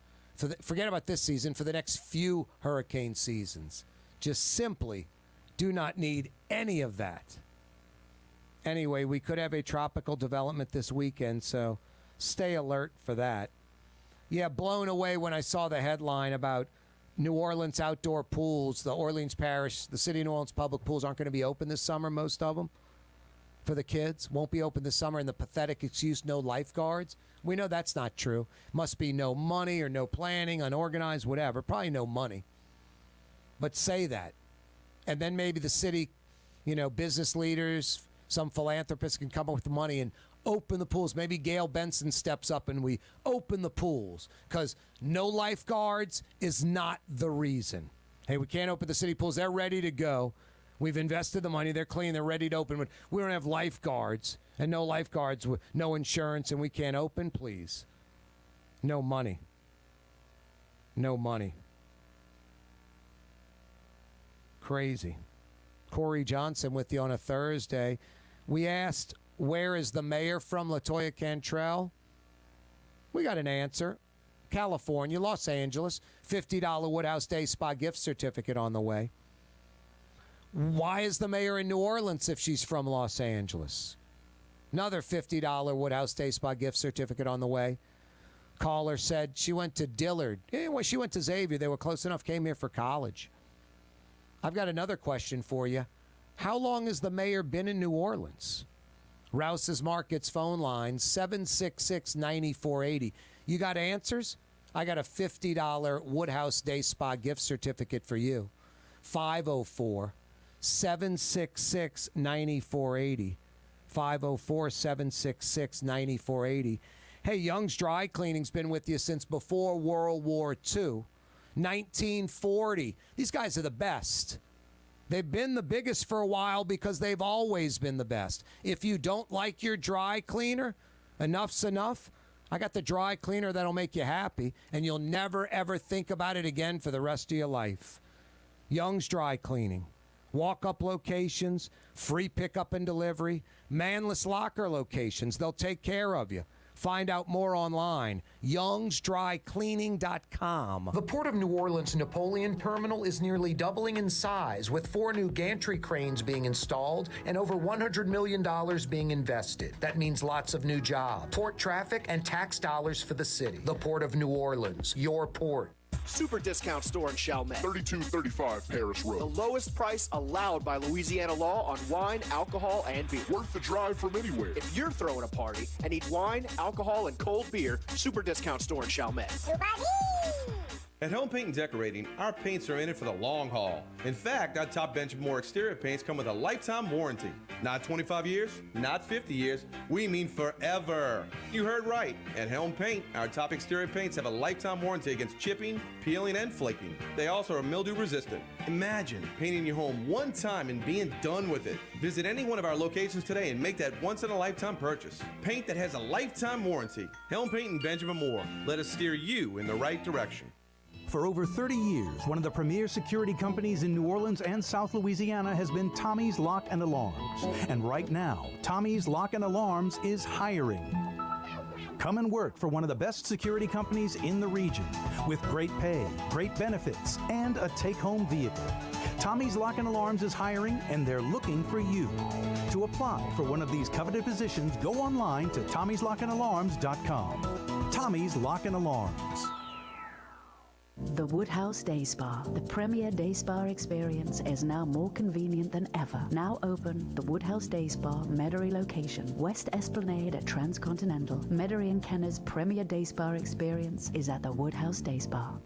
Speaker 1: Forget about this season, for the next few hurricane seasons. Just simply do not need any of that. Anyway, we could have a tropical development this weekend, so stay alert for that. Yeah, blown away when I saw the headline about New Orleans outdoor pools. The Orleans Parish, the City of New Orleans public pools aren't going to be open this summer, most of them, for the kids. Won't be open this summer, and the pathetic excuse, no lifeguards. We know that's not true. Must be no money or no planning, unorganized, whatever. Probably no money. But say that. And then maybe the city, business leaders, some philanthropists can come up with the money and open the pools. Maybe Gail Benson steps up and we open the pools, because no lifeguards is not the reason. Hey, we can't open the city pools. They're ready to go. We've invested the money. They're clean. They're ready to open. But we don't have lifeguards, and no lifeguards with no insurance, and we can't open, please. No money. No money. Crazy. Corey Johnson with you on a Thursday. We asked, where is the mayor from, Latoya Cantrell? We got an answer. California, Los Angeles, $50 Woodhouse Day Spa gift certificate on the way. Why is the mayor in New Orleans if she's from Los Angeles? Another $50 Woodhouse Day Spa gift certificate on the way. Caller said she went to Dillard. Anyway, she went to Xavier. They were close enough, came here for college. I've got another question for you. How long has the mayor been in New Orleans? Rouses Markets phone line, 766-9480. You got answers? I got a $50 Woodhouse Day Spa gift certificate for you. 504-766-9480. 504-766-9480. Hey, Young's Dry Cleaning's been with you since before World War II. 1940. These guys are the best. They've been the biggest for a while because they've always been the best. If you don't like your dry cleaner, enough's enough. I got the dry cleaner that'll make you happy, and you'll never, ever think about it again for the rest of your life. Young's Dry Cleaning. Walk-up locations, free pickup and delivery, manless locker locations. They'll take care of you. Find out more online, youngsdrycleaning.com.
Speaker 11: The Port of New Orleans Napoleon Terminal is nearly doubling in size, with 4 new gantry cranes being installed and over $100 million being invested. That means lots of new jobs, port traffic, and tax dollars for the city. The Port of New Orleans, your port.
Speaker 9: Super discount store in Chalmette.
Speaker 13: 3235 Paris Road.
Speaker 9: The lowest price allowed by Louisiana law on wine, alcohol, and beer.
Speaker 13: Worth the drive from anywhere.
Speaker 9: If you're throwing a party and need wine, alcohol, and cold beer, super discount store in Chalmette.
Speaker 8: At Home Paint and Decorating, our paints are in it for the long haul. In fact, our top Benjamin Moore exterior paints come with a lifetime warranty. Not 25 years, not 50 years, we mean forever. You heard right. At Helm Paint, our top exterior paints have a lifetime warranty against chipping, peeling, and flaking. They also are mildew resistant. Imagine painting your home one time and being done with it. Visit any one of our locations today and make that once-in-a-lifetime purchase. Paint that has a lifetime warranty. Helm Paint and Benjamin Moore. Let us steer you in the right direction.
Speaker 14: For over 30 years, one of the premier security companies in New Orleans and South Louisiana has been Tommy's Lock and Alarms. And right now, Tommy's Lock and Alarms is hiring. Come and work for one of the best security companies in the region with great pay, great benefits, and a take-home vehicle. Tommy's Lock and Alarms is hiring, and they're looking for you. To apply for one of these coveted positions, go online to tommyslockandalarms.com. Tommy's Lock and Alarms.
Speaker 5: The Woodhouse Day Spa, the premier day spa experience, is now more convenient than ever. Now open, the Woodhouse Day Spa, Metairie location, West Esplanade at Transcontinental. Metairie and Kenner's premier day spa experience is at the Woodhouse Day Spa.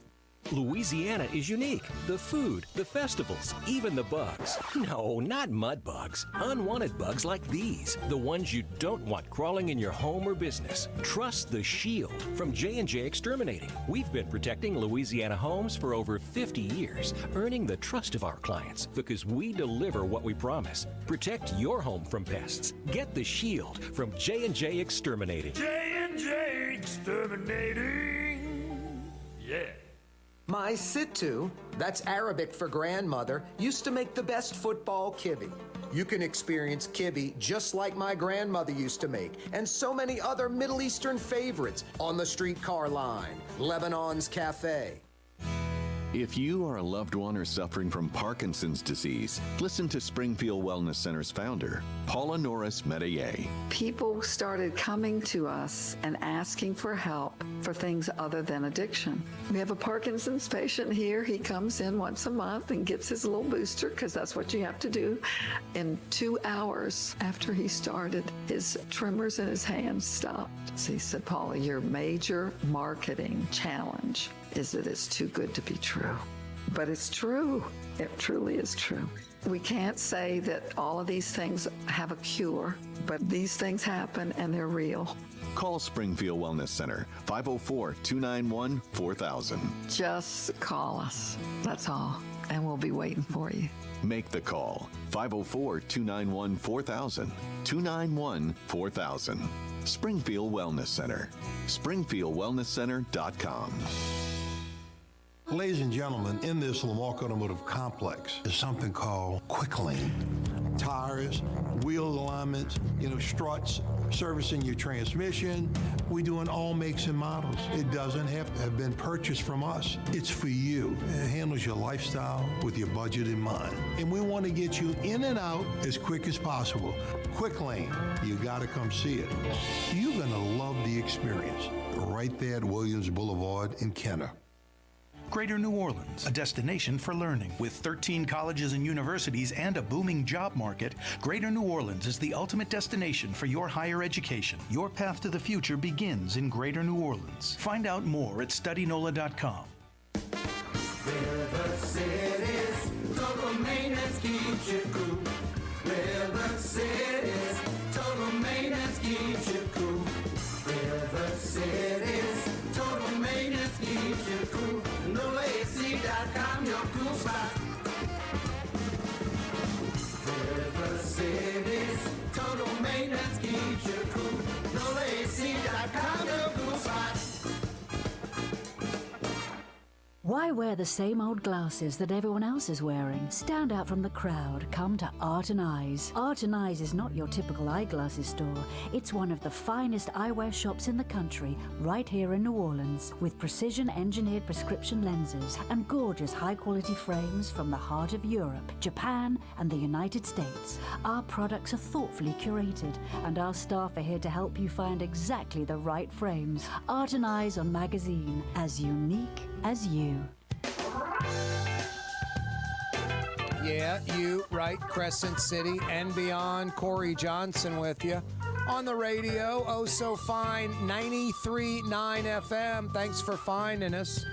Speaker 10: Louisiana is unique. The food, the festivals, even the bugs. No, not mud bugs. Unwanted bugs like these. The ones you don't want crawling in your home or business. Trust the Shield from J&J Exterminating. We've been protecting Louisiana homes for over 50 years, earning the trust of our clients because we deliver what we promise. Protect your home from pests. Get the Shield from J&J Exterminating.
Speaker 3: J&J Exterminating. Yeah.
Speaker 11: My Sittu, that's Arabic for grandmother, used to make the best football kibbe. You can experience kibbe just like my grandmother used to make, and so many other Middle Eastern favorites on the streetcar line, Lebanon's Cafe.
Speaker 18: If you or a loved one are suffering from Parkinson's disease, listen to Springfield Wellness Center's founder, Paula Norris Metayer.
Speaker 20: People started coming to us and asking for help for things other than addiction. We have a Parkinson's patient here. He comes in once a month and gets his little booster because that's what you have to do. In 2 hours after he started, his tremors in his hands stopped. So he said, Paula, your major marketing challenge is that it's too good to be true. But it's true. It truly is true. We can't say that all of these things have a cure, but these things happen and they're real.
Speaker 18: Call Springfield Wellness Center, 504-291-4000.
Speaker 20: Just call us. That's all. And we'll be waiting for you.
Speaker 18: Make the call, 504-291-4000. 291-4000. Springfield Wellness Center. SpringfieldWellnessCenter.com.
Speaker 4: Ladies and gentlemen, in this Lamarck Automotive Complex is something called Quick Lane. Tires, wheel alignments, struts, servicing your transmission. We do in all makes and models. It doesn't have to have been purchased from us. It's for you. It handles your lifestyle with your budget in mind. And we want to get you in and out as quick as possible. Quick Lane, you got to come see it. You're going to love the experience. Right there at Williams Boulevard in Kenner.
Speaker 2: Greater New Orleans, a destination for learning. With 13 colleges and universities and a booming job market, Greater New Orleans is the ultimate destination for your higher education. Your path to the future begins in Greater New Orleans. Find out more at studynola.com.
Speaker 3: River City's total maintenance keeps you cool. River City's total maintenance keeps you cool. River City's total maintenance keeps you cool. NoAC.com, your cool spot. River City's total maintenance keeps you cool. NoAC.com, your cool spot.
Speaker 5: Why wear the same old glasses that everyone else is wearing? Stand out from the crowd. Come to Art and Eyes. Art and Eyes is not your typical eyeglasses store. It's one of the finest eyewear shops in the country, right here in New Orleans, with precision-engineered prescription lenses and gorgeous high-quality frames from the heart of Europe, Japan, and the United States. Our products are thoughtfully curated, and our staff are here to help you find exactly the right frames. Art and Eyes on Magazine, as unique as you.
Speaker 1: Yeah, you, right, Crescent City and beyond. Corey Johnson with you. On the radio, oh so fine, 93.9 FM. Thanks for finding us.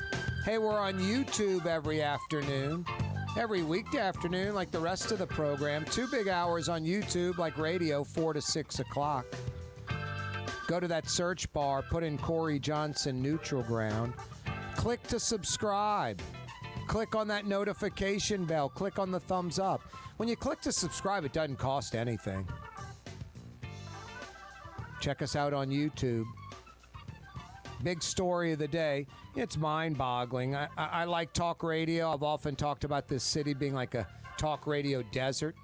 Speaker 1: Hey, we're on YouTube every afternoon, every weekday afternoon, like the rest of the program. 2 big hours on YouTube, like radio, 4 to 6 o'clock. Go to that search bar, put in Corey Johnson Neutral Ground. Click to subscribe. Click on that notification bell. Click on the thumbs up. When you click to subscribe, it doesn't cost anything. Check us out on YouTube. Big story of the day. It's mind-boggling. I like talk radio. I've often talked about this city being like a talk radio desert.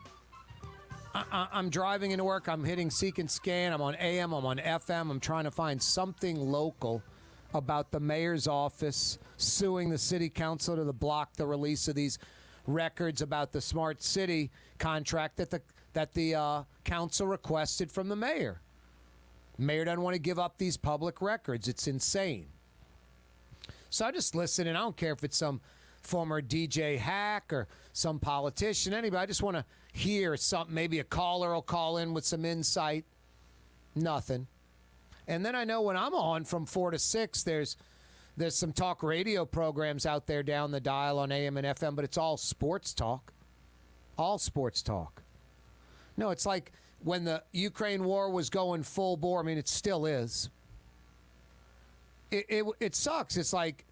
Speaker 1: I'm driving into work. I'm hitting Seek and Scan. I'm on AM. I'm on FM. I'm trying to find something local about the mayor's office suing the city council to block the release of these records about the smart city contract that the council requested from the mayor. Mayor doesn't want to give up these public records. It's insane. So I just listen, and I don't care if it's some former DJ hack or some politician, anybody. I just want to hear something. Maybe a caller will call in with some insight. Nothing. And then I know when I'm on from 4 to 6, there's some talk radio programs out there down the dial on AM and FM, but it's all sports talk. All sports talk. No, it's like when the Ukraine war was going full bore. I mean, it still is. It sucks. It's like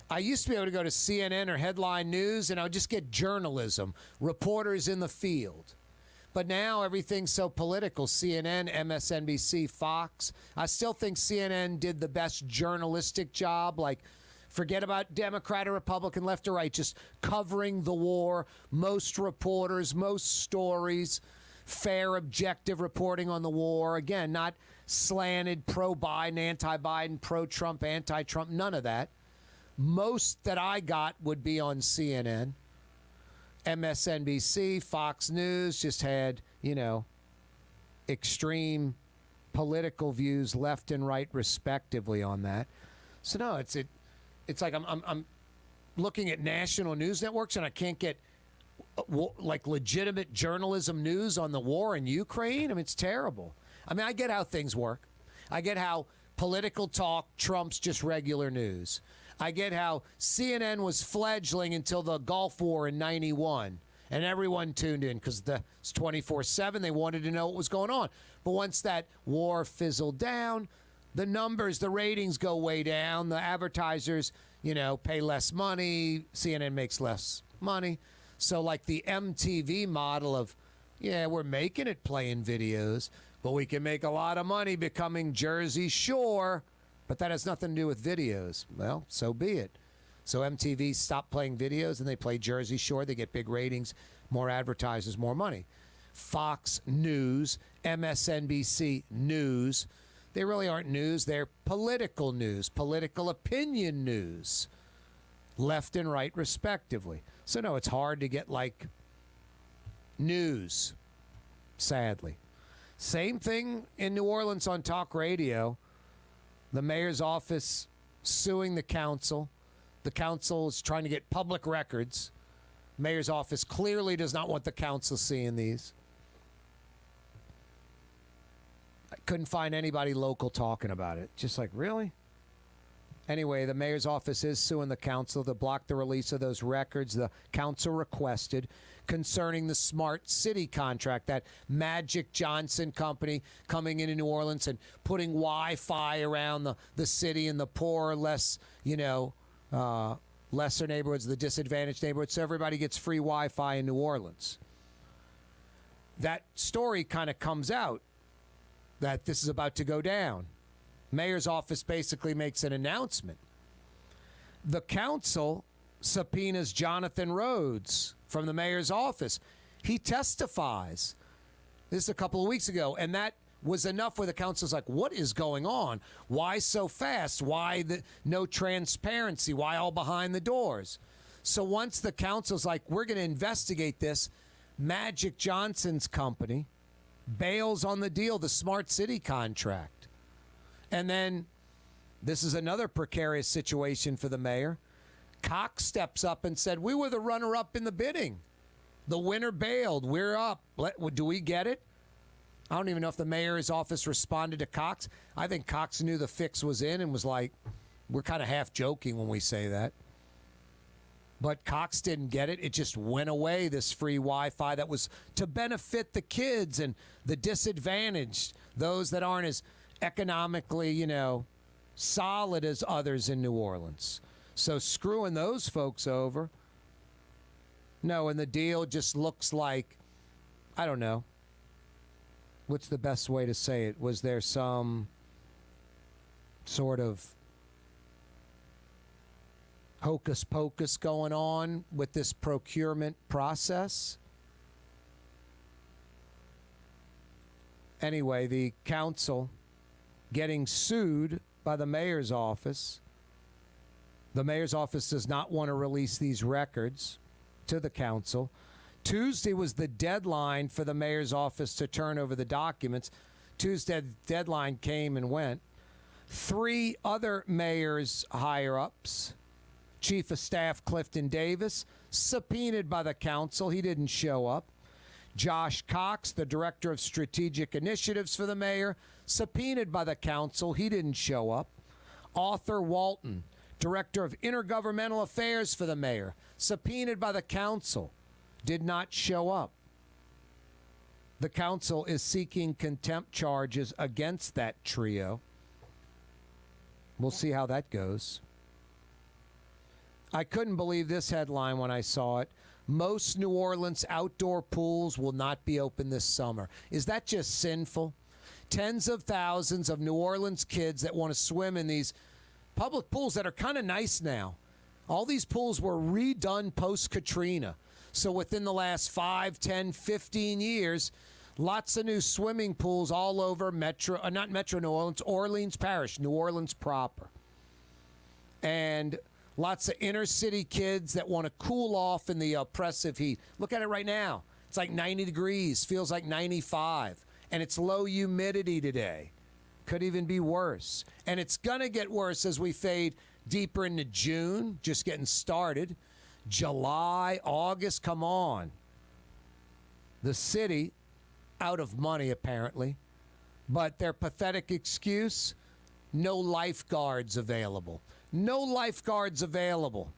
Speaker 1: I used to be able to go to CNN or Headline News, and I would just get journalism, reporters in the field. But now everything's so political. CNN, MSNBC, Fox. I still think CNN did the best journalistic job. Like, forget about Democrat or Republican, left or right, just covering the war. Most reporters, most stories, fair, objective reporting on the war. Again, not slanted pro-Biden, anti-Biden, pro-Trump, anti-Trump, none of that. Most that I got would be on CNN. MSNBC, Fox News just had, extreme political views left and right respectively on that. So no, it's like I'm looking at national news networks and I can't get like legitimate journalism news on the war in Ukraine. I mean, it's terrible. I mean, I get how things work. I get how political talk trumps just regular news. I get how CNN was fledgling until the Gulf War in 91, and everyone tuned in because it's 24/7. They wanted to know what was going on. But once that war fizzled down, the numbers, the ratings go way down. The advertisers, pay less money. CNN makes less money. So like the MTV model of, we're making it playing videos, but we can make a lot of money becoming Jersey Shore. But that has nothing to do with videos. Well, so be it. So MTV stopped playing videos and they play Jersey Shore. They get big ratings, more advertisers, more money. Fox News, MSNBC News, they really aren't news. They're political news, political opinion news, left and right respectively. So no, it's hard to get like news, sadly. Same thing in New Orleans on talk radio. The mayor's office suing the council. The council is trying to get public records. Mayor's office clearly does not want the council seeing these. I couldn't find anybody local talking about it. Just like, really? Anyway, the mayor's office is suing the council to block the release of those records the council requested concerning the smart city contract, that Magic Johnson company coming into New Orleans and putting Wi-Fi around the city and the poor, lesser neighborhoods, the disadvantaged neighborhoods, so everybody gets free Wi-Fi in New Orleans. That story kind of comes out that this is about to go down. Mayor's office basically makes an announcement. The council subpoenas Jonathan Rhodes from the mayor's office. He testifies. This is a couple of weeks ago, and that was enough where the council's like, what is going on? Why so fast? Why no transparency? Why all behind the doors? So once the council's like, we're going to investigate this, Magic Johnson's company bails on the deal, the smart city contract. And then this is another precarious situation for the mayor. Cox steps up and said, we were the runner-up in the bidding. The winner bailed. We're up. Do we get it? I don't even know if the mayor's office responded to Cox. I think Cox knew the fix was in and was like, we're kind of half joking when we say that. But Cox didn't get it. It just went away, this free Wi-Fi that was to benefit the kids and the disadvantaged, those that aren't as economically, solid as others in New Orleans. So screwing those folks over. No, and the deal just looks like, I don't know. What's the best way to say it? Was there some sort of hocus pocus going on with this procurement process? Anyway, the council getting sued by the mayor's office. The mayor's office does not want to release these records to the council. Tuesday was the deadline for the mayor's office to turn over the documents. Tuesday deadline came and went. 3 other mayors higher-ups, Chief of Staff Clifton Davis, subpoenaed by the council. He didn't show up. Josh Cox, the Director of Strategic Initiatives for the mayor, subpoenaed by the council. He didn't show up. Arthur Walton, Director of Intergovernmental Affairs for the mayor, subpoenaed by the council, did not show up. The council is seeking contempt charges against that trio. We'll see how that goes. I couldn't believe this headline when I saw it. Most New Orleans outdoor pools will not be open this summer. Is that just sinful? Tens of thousands of New Orleans kids that want to swim in these public pools that are kind of nice now. All these pools were redone post-Katrina. So within the last 5, 10, 15 years, lots of new swimming pools all over not Metro New Orleans, Orleans Parish, New Orleans proper. And lots of inner city kids that want to cool off in the oppressive heat. Look at it right now. It's like 90 degrees, feels like 95. And it's low humidity today. Could even be worse. And it's going to get worse as we fade deeper into June, just getting started. July, August, come on. The city, out of money apparently, but their pathetic excuse, no lifeguards available. No lifeguards available.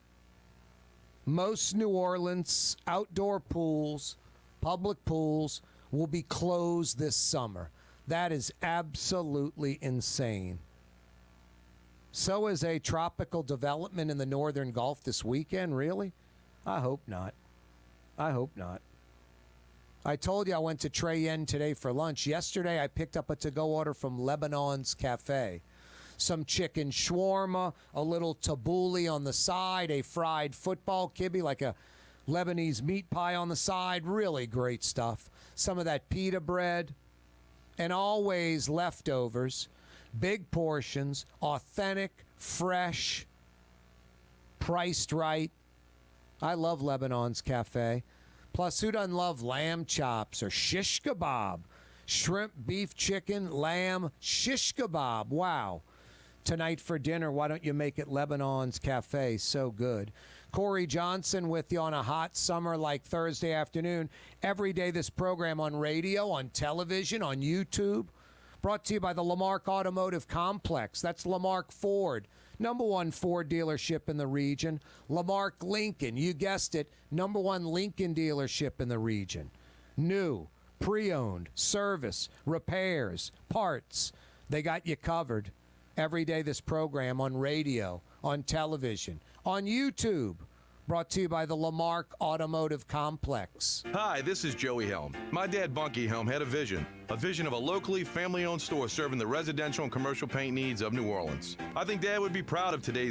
Speaker 1: Most New Orleans outdoor pools, public pools, will be closed this summer. That is absolutely insane. So is a tropical development in the northern Gulf this weekend, really? I hope not. I hope not. I told you I went to Trey Yen today for lunch. Yesterday I picked up a to-go order from Lebanon's Cafe. Some chicken shawarma, a little tabbouleh on the side, a fried football kibbe, like a Lebanese meat pie on the side. Really great stuff. Some of that pita bread. And always leftovers. Big portions, authentic, fresh, priced right. I love Lebanon's Cafe. Plus, who doesn't love lamb chops or shish kebab? Shrimp, beef, chicken, lamb, shish kebab. Wow. Tonight for dinner, why don't you make it Lebanon's Cafe? So good. Corey Johnson with you on a hot summer like Thursday afternoon. Every day this program on radio, on television, on YouTube. Brought to you by the Lamarck Automotive Complex. That's Lamarck Ford, #1 Ford dealership in the region. Lamarck Lincoln, you guessed it, #1 Lincoln dealership in the region. New, pre-owned, service, repairs, parts. They got you covered. Every day this program on radio, on television, on YouTube. Brought to you by the Lamarck Automotive Complex.
Speaker 8: Hi, this is Joey Helm. My dad, Bunky Helm, had a vision of a locally family-owned store serving the residential and commercial paint needs of New Orleans. I think Dad would be proud of today's